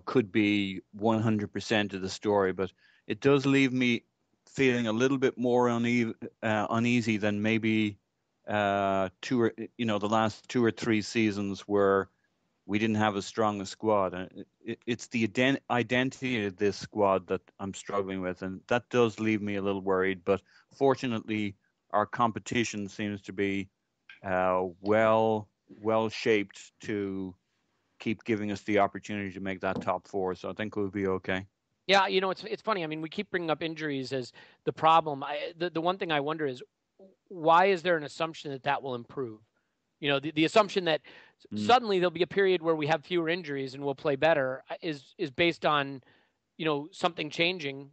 could be 100% of the story, but it does leave me feeling a little bit more uneasy than maybe the last 2 or 3 seasons where we didn't have as strong a squad. It's the identity of this squad that I'm struggling with, and that does leave me a little worried. But fortunately, our competition seems to be well shaped to keep giving us the opportunity to make that top four. So I think we'll be okay. Yeah, it's funny. I mean, we keep bringing up injuries as the problem. The one thing I wonder is, why is there an assumption that will improve? The assumption that suddenly there'll be a period where we have fewer injuries and we'll play better is based on, something changing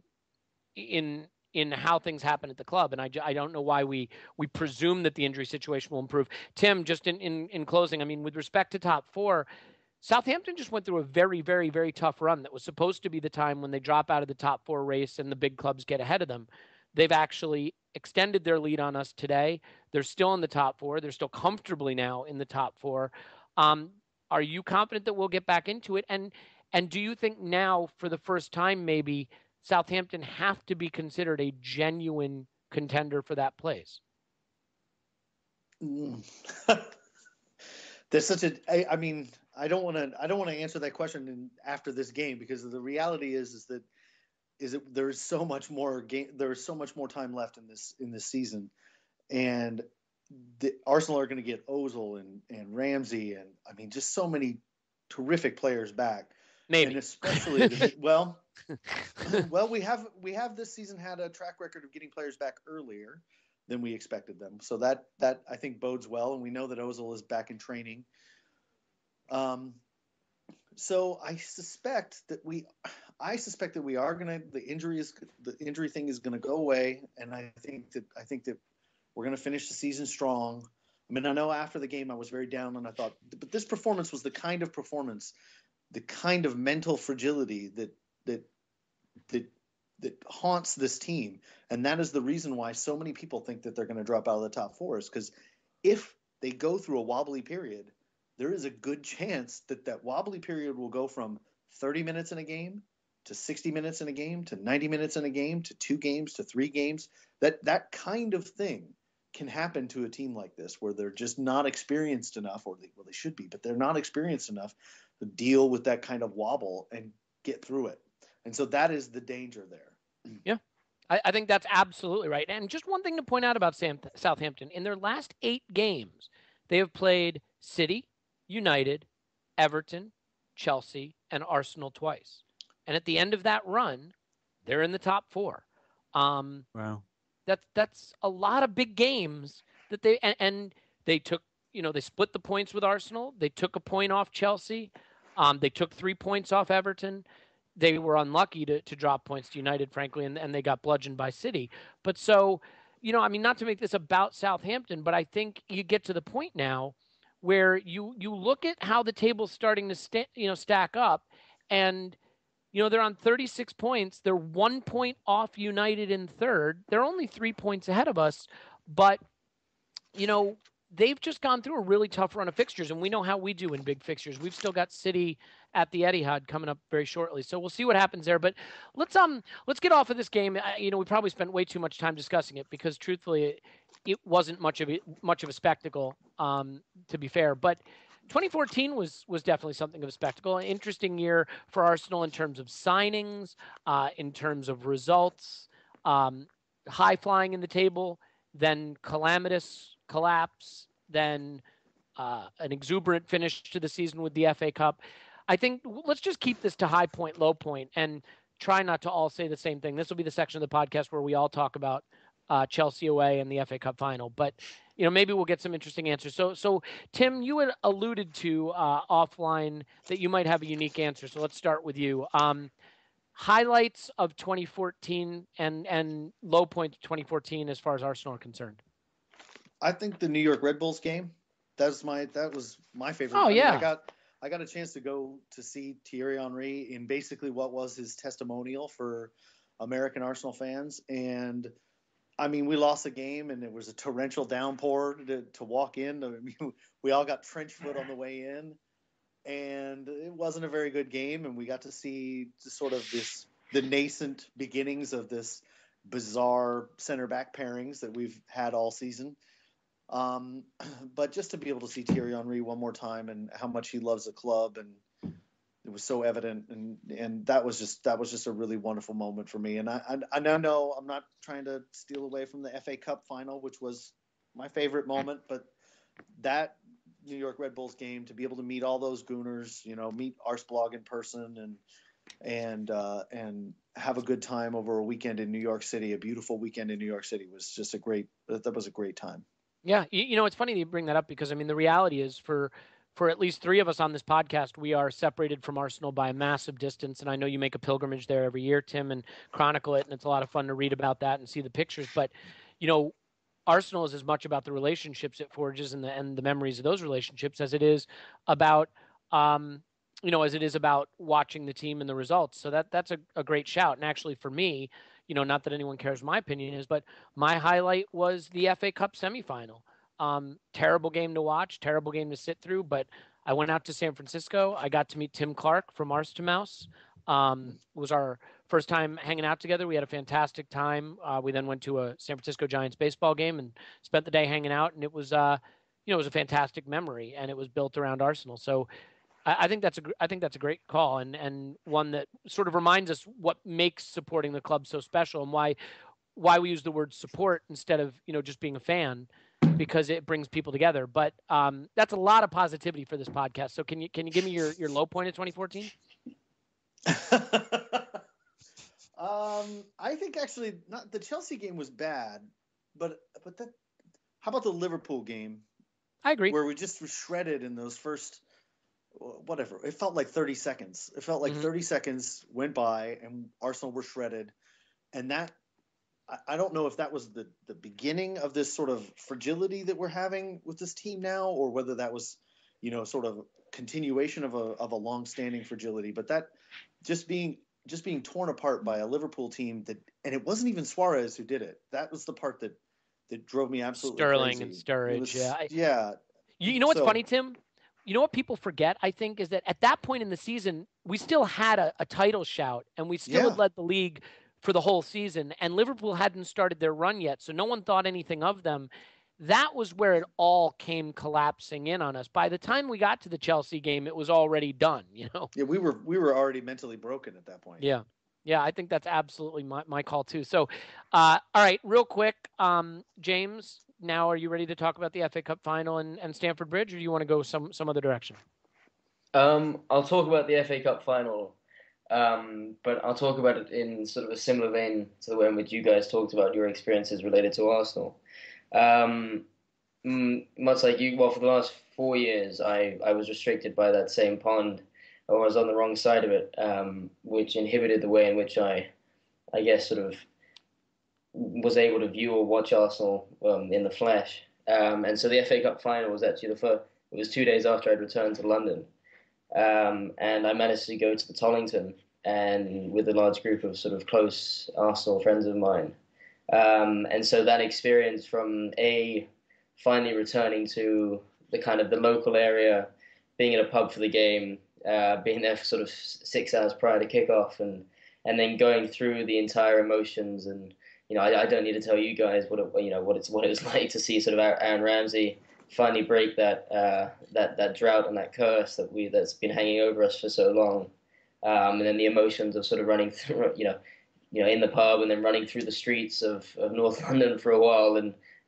in how things happen at the club. And I don't know why we presume that the injury situation will improve. Tim, just in closing, I mean, with respect to top four, Southampton just went through a very, very, very tough run that was supposed to be the time when they drop out of the top four race and the big clubs get ahead of them. They've actually extended their lead on us today. They're still in the top four. They're still comfortably now in the top four. Are you confident that we'll get back into it? And do you think now, for the first time, maybe Southampton have to be considered a genuine contender for that place? There's such a. I mean, I don't want to answer that question after this game, because the reality is that there's so much more time left in this season, and the Arsenal are going to get Ozil and Ramsey, and I mean, just so many terrific players back. Maybe. And especially well, we have this season had a track record of getting players back earlier than we expected them. So that I think bodes well, and we know that Ozil is back in training. So I suspect that we are the injury thing is gonna go away, and I think that we're gonna finish the season strong. I mean, I know after the game I was very down, and I thought, but this performance was the kind of mental fragility that haunts this team, and that is the reason why so many people think that they're going to drop out of the top four, is because if they go through a wobbly period, there is a good chance that wobbly period will go from 30 minutes in a game to 60 minutes in a game to 90 minutes in a game to 2 games to 3 games. That kind of thing can happen to a team like this, where they're just not experienced enough, or they should be, but they're not experienced enough to deal with that kind of wobble and get through it. And so that is the danger there. Yeah, I think that's absolutely right. And just one thing to point out about Southampton, in their last 8 games, they have played City, United, Everton, Chelsea, and Arsenal twice. And at the end of that run, they're in the top 4. Wow. That's a lot of big games that they took, they split the points with Arsenal. They took a point off Chelsea. They took 3 points off Everton. They were unlucky to drop points to United, frankly, and they got bludgeoned by City. But so, I mean, not to make this about Southampton, but I think you get to the point now where you look at how the table's starting to stack up, and they're on 36 points. They're 1 point off United in third. They're only 3 points ahead of us, but they've just gone through a really tough run of fixtures, and we know how we do in big fixtures. We've still got City at the Etihad coming up very shortly, so we'll see what happens there. But let's get off of this game. We probably spent way too much time discussing it, because truthfully, it wasn't much of a spectacle, to be fair. But 2014 was definitely something of a spectacle. An interesting year for Arsenal in terms of signings, in terms of results, high flying in the table, then calamitous collapse, then an exuberant finish to the season with the FA Cup. I think let's just keep this to high point, low point, and try not to all say the same thing. This will be the section of the podcast where we all talk about Chelsea away and the FA Cup final. But maybe we'll get some interesting answers. So Tim, you had alluded to offline that you might have a unique answer. So let's start with you. Highlights of 2014 and low point of 2014 as far as Arsenal are concerned. I think the New York Red Bulls game. That was my favorite. Oh, yeah. I got a chance to go to see Thierry Henry in basically what was his testimonial for American Arsenal fans. And I mean, we lost the game, and it was a torrential downpour to walk in. I mean, we all got trench foot on the way in, and it wasn't a very good game. And we got to see sort of the nascent beginnings of this bizarre center back pairings that we've had all season. But just to be able to see Thierry Henry one more time, and how much he loves the club, and it was so evident, and that was just a really wonderful moment for me. And I know I'm not trying to steal away from the FA Cup final, which was my favorite moment, but that New York Red Bulls game, to be able to meet all those Gooners, meet Arsblog in person, and have a good time over a weekend in New York City, a beautiful weekend in New York City, was just a great time. Yeah, it's funny that you bring that up, because I mean, the reality is for at least 3 of us on this podcast, we are separated from Arsenal by a massive distance. And I know you make a pilgrimage there every year, Tim, and chronicle it. And it's a lot of fun to read about that and see the pictures. But, Arsenal is as much about the relationships it forges and the memories of those relationships as it is about, watching the team and the results. So that's a great shout. And actually for me, not that anyone cares what my opinion is, but my highlight was the FA Cup semifinal. Terrible game to watch, terrible game to sit through, but I went out to San Francisco. I got to meet Tim Clark from Arse to Mouse. It was our first time hanging out together. We had a fantastic time. We then went to a San Francisco Giants baseball game and spent the day hanging out. And it was, it was a fantastic memory, and it was built around Arsenal. So I think that's a great call, and one that sort of reminds us what makes supporting the club so special, and why we use the word support instead of just being a fan, because it brings people together. But that's a lot of positivity for this podcast. So can you give me your low point of 2014? I think actually not the Chelsea game was bad, but how about the Liverpool game? I agree. Where we just were shredded in those first, whatever. It felt like 30 seconds. It felt like 30 seconds went by and Arsenal were shredded. And that, I don't know if that was the beginning of this sort of fragility that we're having with this team now, or whether that was, sort of continuation of a long-standing fragility. But that just being torn apart by a Liverpool team and it wasn't even Suarez who did it. That was the part that drove me absolutely Sterling crazy. And Sturridge, yeah. You know what's funny, Tim? You know what people forget, I think, is that at that point in the season, we still had a title shout, and we still had led the league for the whole season, and Liverpool hadn't started their run yet, so no one thought anything of them. That was where it all came collapsing in on us. By the time we got to the Chelsea game, it was already done, Yeah, we were already mentally broken at that point. Yeah, I think that's absolutely my call too. So, all right, real quick, James, now are you ready to talk about the FA Cup final and Stamford Bridge, or do you want to go some other direction? I'll talk about the FA Cup final, but I'll talk about it in sort of a similar vein to the way in which you guys talked about your experiences related to Arsenal. Much like you, well, for the last 4 years, I was restricted by that same pond. I was on the wrong side of it, which inhibited the way in which I guess, sort of was able to view or watch Arsenal in the flesh. And so the FA Cup final was actually it was 2 days after I'd returned to London. And I managed to go to the Tollington and with a large group of sort of close Arsenal friends of mine. And so that experience from finally returning to the kind of the local area, being in a pub for the game, being there for sort of 6 hours prior to kickoff, and then going through the entire emotions. And I don't need to tell you guys what it was like to see sort of Aaron Ramsey finally break that drought and that curse that's been hanging over us for so long. And then the emotions of sort of running through, in the pub, and then running through the streets of North London for a while,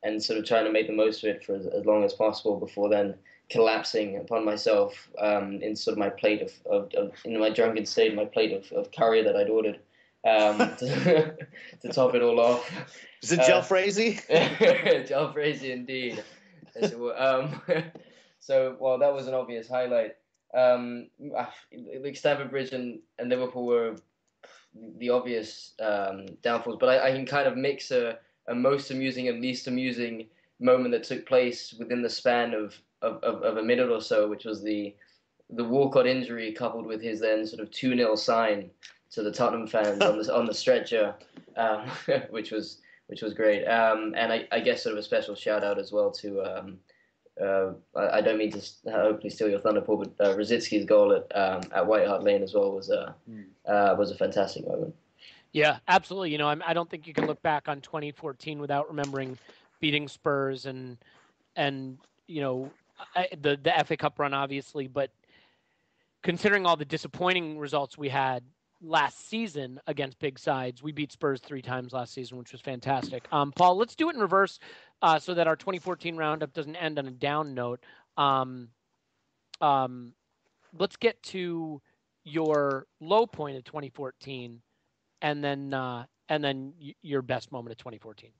and sort of trying to make the most of it for as long as possible before then collapsing upon myself in sort of my plate of in my drunken state, my plate of curry that I'd ordered to top it all off. Is it jalfrezi? Jalfrezi indeed. So, well, that was an obvious highlight. Like Stamford Bridge and Liverpool were the obvious downfalls, but I can kind of mix a most amusing and least amusing moment that took place within the span of a minute or so, which was the Walcott injury coupled with his then sort of 2-0 sign to the Tottenham fans on the stretcher, which was great. And I guess sort of a special shout out as well to I don't mean to hopefully steal your thunder, Paul, but Rosicki's goal at White Hart Lane as well was a fantastic moment. Yeah, absolutely. I don't think you can look back on 2014 without remembering beating Spurs and the FA Cup run, obviously, but considering all the disappointing results we had last season against big sides, we beat Spurs 3 times last season, which was fantastic. Paul, let's do it in reverse so that our 2014 roundup doesn't end on a down note. Let's get to your low point of 2014, and then your best moment of 2014.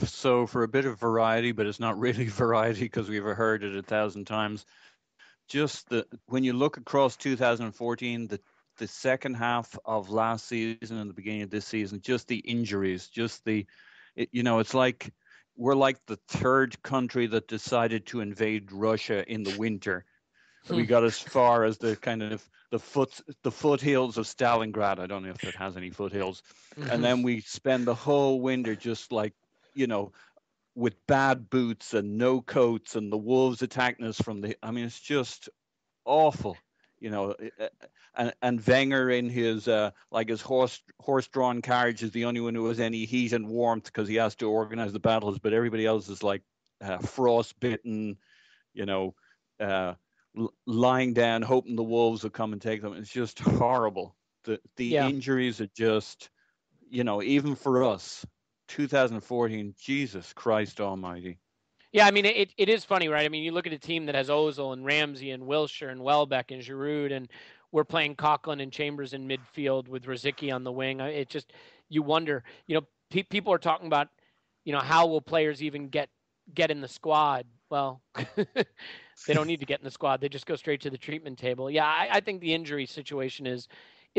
So for a bit of variety, but it's not really variety because we've heard it 1,000 times. Just when you look across 2014, the second half of last season and the beginning of this season, just the injuries, it's like we're like the third country that decided to invade Russia in the winter. We got as far as the kind of the foothills of Stalingrad. I don't know if it has any foothills. And then we spend the whole winter just like, with bad boots and no coats, and the Wolves attacking us from the. I mean, it's just awful, and Wenger in his his horse-drawn carriage is the only one who has any heat and warmth because he has to organize the battles, but everybody else is like frostbitten, lying down, hoping the Wolves will come and take them. It's just horrible. The injuries are just, even for us, 2014, Jesus Christ Almighty. Yeah, I mean, it is funny, right? I mean, you look at a team that has Ozil and Ramsey and Wilshere and Welbeck and Giroud, and we're playing Coughlin and Chambers in midfield with Rosicky on the wing. It just, you wonder, people are talking about, how will players even get in the squad? Well, they don't need to get in the squad. They just go straight to the treatment table. Yeah, I think the injury situation is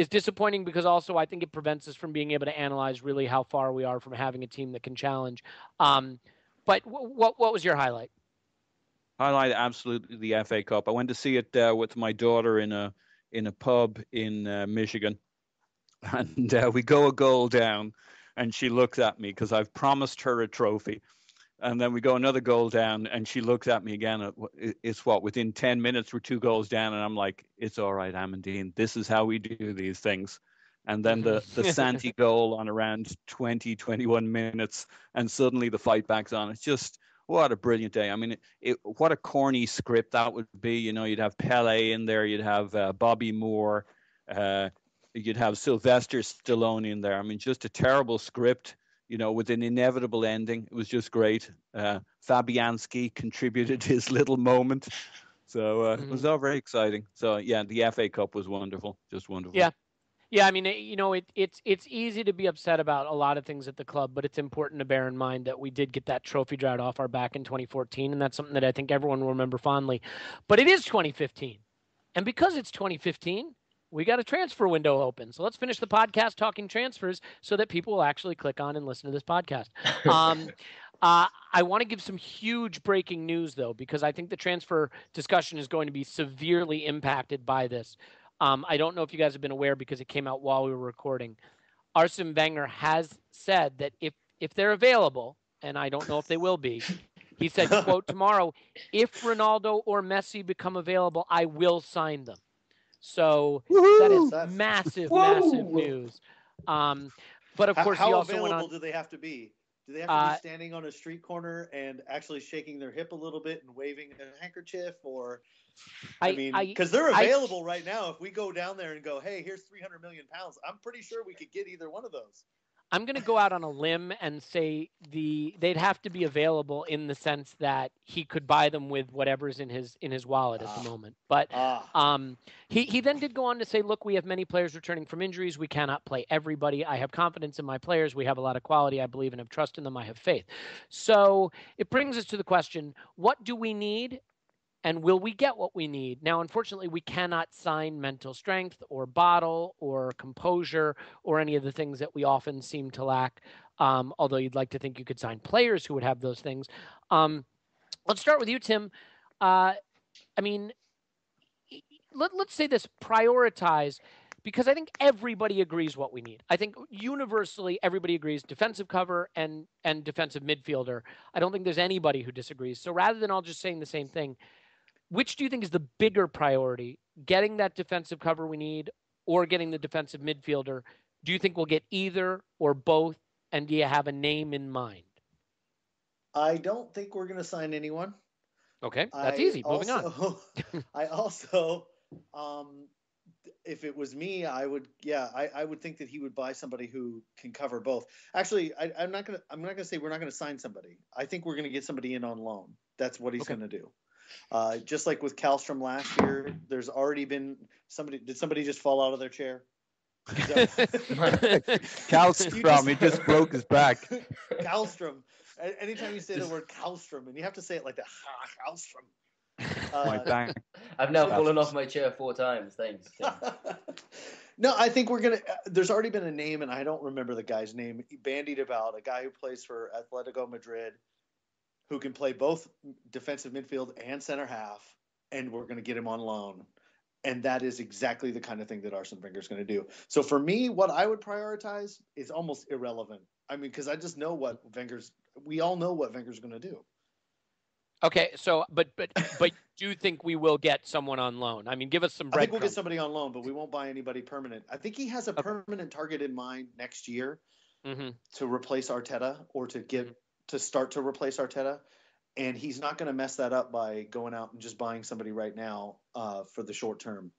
disappointing because also I think it prevents us from being able to analyze really how far we are from having a team that can challenge. But what was your highlight? Highlight, absolutely, the FA Cup. I went to see it with my daughter in a pub in Michigan, and we go a goal down, and she looks at me because I've promised her a trophy, and then we go another goal down, and she looks at me again. It's within 10 minutes we're 2 goals down, and I'm like, it's all right, Amandine. This is how we do these things. And then the Santi goal on around 21 minutes, and suddenly the fight back's on. It's just, what a brilliant day. I mean, what a corny script that would be. You'd have Pele in there, you'd have Bobby Moore, you'd have Sylvester Stallone in there. I mean, just a terrible script, with an inevitable ending. It was just great. Fabianski contributed his little moment. So it was all very exciting. So, yeah, the FA Cup was wonderful, just wonderful. Yeah. Yeah, I mean, it's easy to be upset about a lot of things at the club, but it's important to bear in mind that we did get that trophy drought off our back in 2014, and that's something that I think everyone will remember fondly. But it is 2015, and because it's 2015, we got a transfer window open. So let's finish the podcast talking transfers so that people will actually click on and listen to this podcast. I want to give some huge breaking news, though, because I think the transfer discussion is going to be severely impacted by this. I don't know if you guys have been aware because it came out while we were recording. Arsene Wenger has said that if they're available, and I don't know if they will be, he said, quote, tomorrow, if Ronaldo or Messi become available, I will sign them. So that is massive news. But of course, he also went on. How available do they have to be? Do they have to be standing on a street corner and actually shaking their hip a little bit and waving a handkerchief? Or, I mean, because they're available right now. If we go down there and go, hey, here's 300 million pounds, I'm pretty sure we could get either one of those. I'm going to go out on a limb and say they'd have to be available in the sense that he could buy them with whatever's in his wallet at the moment. But he then did go on to say, look, we have many players returning from injuries. We cannot play everybody. I have confidence in my players. We have a lot of quality. I believe and have trust in them. I have faith. So it brings us to the question, what do we need? And will we get what we need? Now, unfortunately, we cannot sign mental strength or bottle or composure or any of the things that we often seem to lack, although you'd like to think you could sign players who would have those things. Let's start with you, Tim. I mean, let's say this, prioritize, because I think everybody agrees what we need. I think universally everybody agrees defensive cover and defensive midfielder. I don't think there's anybody who disagrees. So rather than all just saying the same thing, which do you think is the bigger priority, getting that defensive cover we need or getting the defensive midfielder? Do you think we'll get either or both? And do you have a name in mind? I don't think we're going to sign anyone. Okay, that's easy. Moving on. I also, if it was me, I would think that he would buy somebody who can cover both. Actually, I'm not gonna say we're not gonna sign somebody. I think we're gonna get somebody in on loan. That's what he's gonna do. Just like with Kallstrom last year, there's already been somebody. Did somebody just fall out of their chair? Kallstrom, he just broke his back. Kallstrom. Anytime you say the word Kallstrom, and you have to say it like that, Kallstrom. My back. I've now fallen off my chair 4 times. Thanks. No, I think we're gonna. There's already been a name, and I don't remember the guy's name. He bandied about a guy who plays for Atletico Madrid, who can play both defensive midfield and center half, and we're going to get him on loan. And that is exactly the kind of thing that Arsene Wenger is going to do. So for me, what I would prioritize is almost irrelevant. I mean, because I just know we all know what Wenger's going to do. Okay, so but do you think we will get someone on loan? I mean, give us some breadcrumbs. I think we'll get somebody on loan, but we won't buy anybody permanent. I think he has a permanent target in mind next year to replace Arteta or to start to replace Arteta. And he's not going to mess that up by going out and just buying somebody right now for the short term.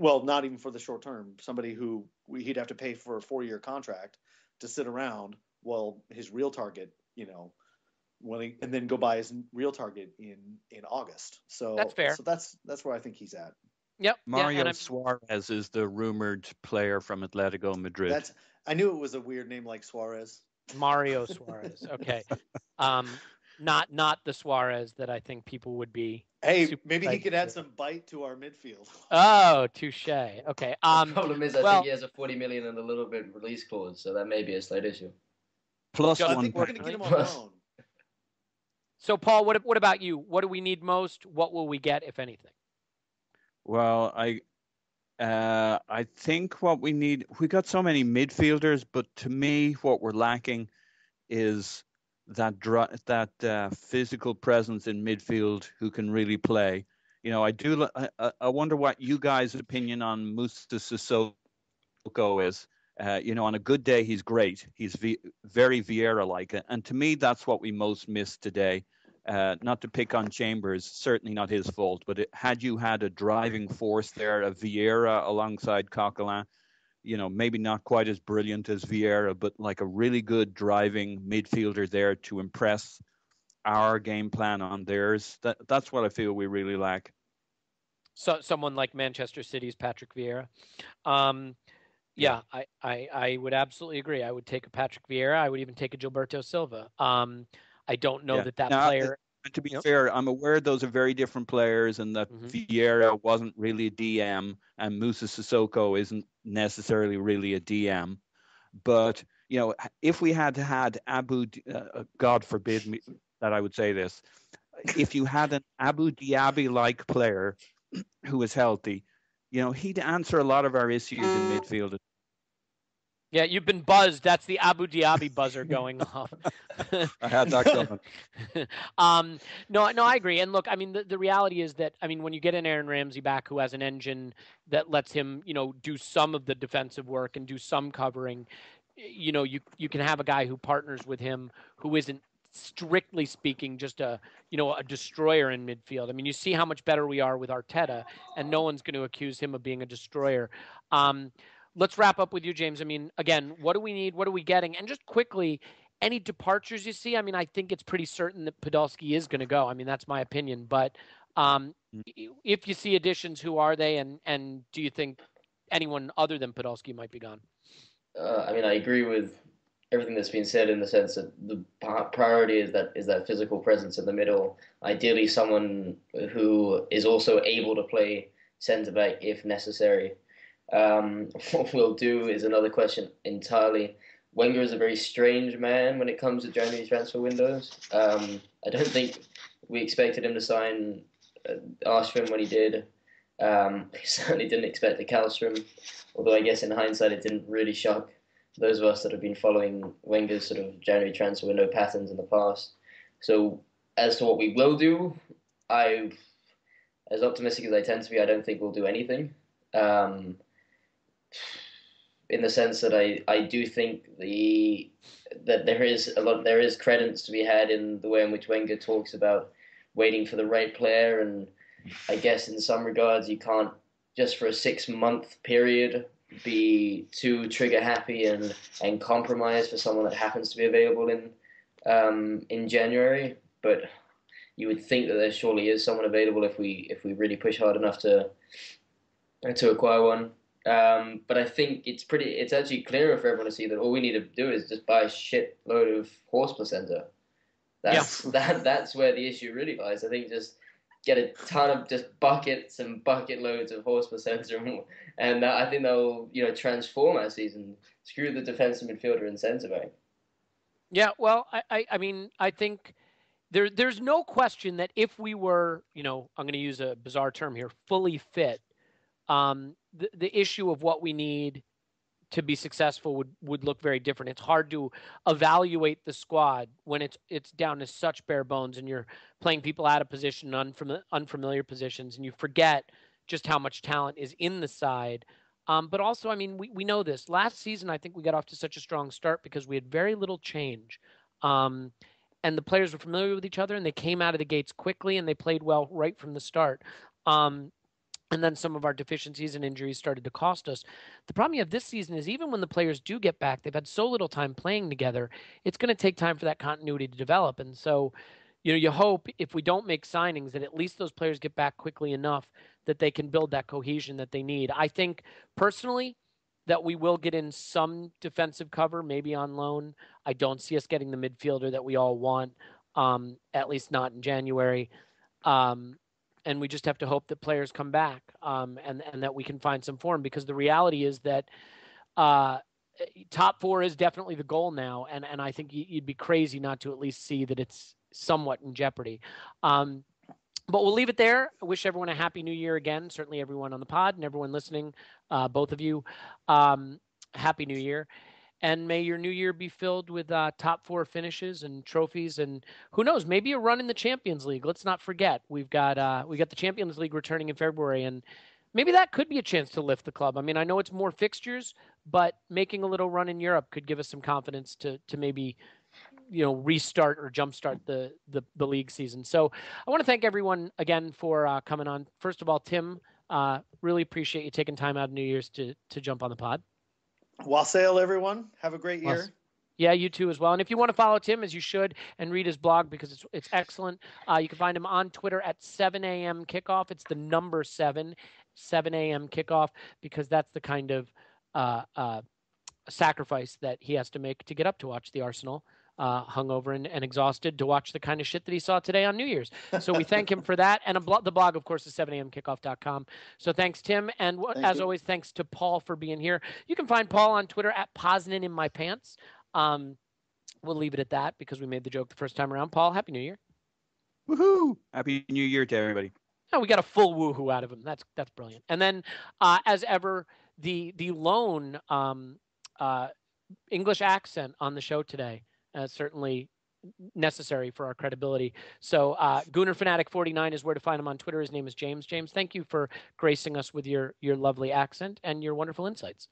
Not even for the short term. Somebody who he'd have to pay for a 4-year contract to sit around while his real target, and then go buy his real target in August. So that's fair. So that's where I think he's at. Yep. Mario Suarez is the rumored player from Atletico Madrid. I knew it was a weird name like Suarez. Mario Suarez. Okay. Not the Suarez that I think people would be. Hey, maybe he could add some bite to our midfield. Oh, touche. Okay. The problem is, I think he has a 40 million and a little bit release clause, so that may be a slight issue. Plus I one. think we're going to get him on loan. So, Paul, what about you? What do we need most? What will we get, if anything? Well, I think what we got so many midfielders, but to me, what we're lacking is that physical presence in midfield who can really play. I wonder what you guys' opinion on Moussa Sissoko is. On a good day, he's great. He's very Vieira-like. And to me, that's what we most missed today. Not to pick on Chambers, certainly not his fault, but had you had a driving force there, a Vieira alongside Coquelin, maybe not quite as brilliant as Vieira, but like a really good driving midfielder there to impress our game plan on theirs. That's what I feel we really lack. So someone like Manchester City's Patrick Vieira. Yeah, I would absolutely agree. I would take a Patrick Vieira. I would even take a Gilberto Silva. I don't know that player. To be fair, I'm aware those are very different players and that Vieira wasn't really a DM and Moussa Sissoko isn't necessarily really a DM. But, if we had God forbid me that I would say this, if you had an Abu Dhabi-like player who was healthy, he'd answer a lot of our issues in midfield. Yeah, you've been buzzed. That's the Abu Dhabi buzzer going off. I had that going. No, I agree. And look, I mean, the reality is that, I mean, when you get an Aaron Ramsey back who has an engine that lets him, do some of the defensive work and do some covering, you can have a guy who partners with him who isn't strictly speaking just a destroyer in midfield. I mean, you see how much better we are with Arteta, and no one's going to accuse him of being a destroyer. Let's wrap up with you, James. I mean, again, what do we need? What are we getting? And just quickly, any departures you see? I mean, I think it's pretty certain that Podolski is going to go. I mean, that's my opinion. But if you see additions, who are they? And do you think anyone other than Podolski might be gone? I mean, I agree with everything that's been said in the sense that the priority is that physical presence in the middle. Ideally, someone who is also able to play centre-back if necessary. What we'll do is another question entirely. Wenger is a very strange man when it comes to January transfer windows. I don't think we expected him to sign Armstrong when he did. We certainly didn't expect the Kallstrom, although I guess in hindsight it didn't really shock those of us that have been following Wenger's sort of January transfer window patterns in the past. So as to what we will do, as optimistic as I tend to be, I don't think we'll do anything. In the sense that I do think that there is credence to be had in the way in which Wenger talks about waiting for the right player, and I guess in some regards you can't just for a 6-month period be too trigger happy and compromise for someone that happens to be available in January. But you would think that there surely is someone available if we really push hard enough to acquire one. But I think it's actually clearer for everyone to see that all we need to do is just buy a shit load of horse placenta. That's where the issue really lies. I think just get a ton of just buckets and bucket loads of horse placenta, and I think they'll transform our season. Screw the defensive midfielder and centre back. Yeah, well, I mean, I think there's no question that if we were, I'm going to use a bizarre term here, fully fit, the issue of what we need to be successful would look very different. It's hard to evaluate the squad when it's down to such bare bones and you're playing people out of position, unfamiliar positions, and you forget just how much talent is in the side. But also, I mean, we know this. Last season, I think we got off to such a strong start because we had very little change. And the players were familiar with each other, and they came out of the gates quickly, and they played well right from the start. And then some of our deficiencies and injuries started to cost us. The problem you have this season is even when the players do get back, they've had so little time playing together. It's going to take time for that continuity to develop. And so, you hope if we don't make signings that at least those players get back quickly enough that they can build that cohesion that they need. I think personally that we will get in some defensive cover, maybe on loan. I don't see us getting the midfielder that we all want, at least not in January. And we just have to hope that players come back and that we can find some form, because the reality is that top 4 is definitely the goal now. And I think you'd be crazy not to at least see that it's somewhat in jeopardy. But we'll leave it there. I wish everyone a happy new year again. Certainly everyone on the pod and everyone listening, both of you, happy new year. And may your new year be filled with top 4 finishes and trophies, and who knows, maybe a run in the Champions League. Let's not forget we got the Champions League returning in February, and maybe that could be a chance to lift the club. I mean, I know it's more fixtures, but making a little run in Europe could give us some confidence to maybe restart or jumpstart the league season. So I want to thank everyone again for coming on. First of all, Tim, really appreciate you taking time out of New Year's to jump on the pod. Wassail, everyone. Have a great year. Yeah, you too as well. And if you want to follow Tim, as you should, and read his blog because it's excellent, you can find him on Twitter at 7 a.m. kickoff. It's the number 7 a.m. kickoff, because that's the kind of sacrifice that he has to make to get up to watch the Arsenal, hungover and exhausted, to watch the kind of shit that he saw today on New Year's. So we thank him for that. And the blog, of course, is 7amkickoff.com. So thanks, Tim. And as always, thanks to Paul for being here. You can find Paul on Twitter at Posnan in my pants. We'll leave it at that because we made the joke the first time around. Paul, Happy New Year. Woohoo! Happy New Year to everybody. Oh, we got a full woohoo out of him. That's brilliant. And then, as ever, the lone English accent on the show today. Certainly necessary for our credibility. So Gooner Fanatic 49 is where to find him on Twitter. His name is James. James, thank you for gracing us with your lovely accent and your wonderful insights.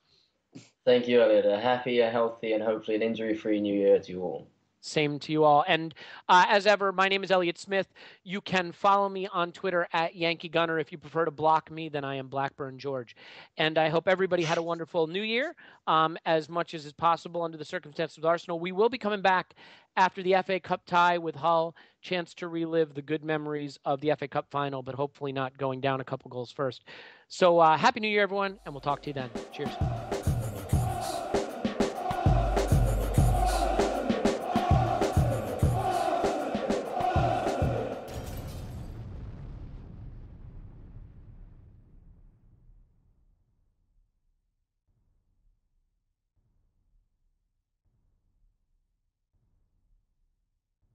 Thank you, Elliot. A happy, a healthy, and hopefully an injury-free new year to you all. Same to you all. And as ever, my name is Elliot Smith. You can follow me on Twitter at Yankee Gunner. If you prefer to block me, then I am Blackburn George. And I hope everybody had a wonderful new year, as much as is possible under the circumstances with Arsenal. We will be coming back after the FA Cup tie with Hull. Chance to relive the good memories of the FA Cup final, but hopefully not going down a couple goals first. So happy new year, everyone, and we'll talk to you then. Cheers.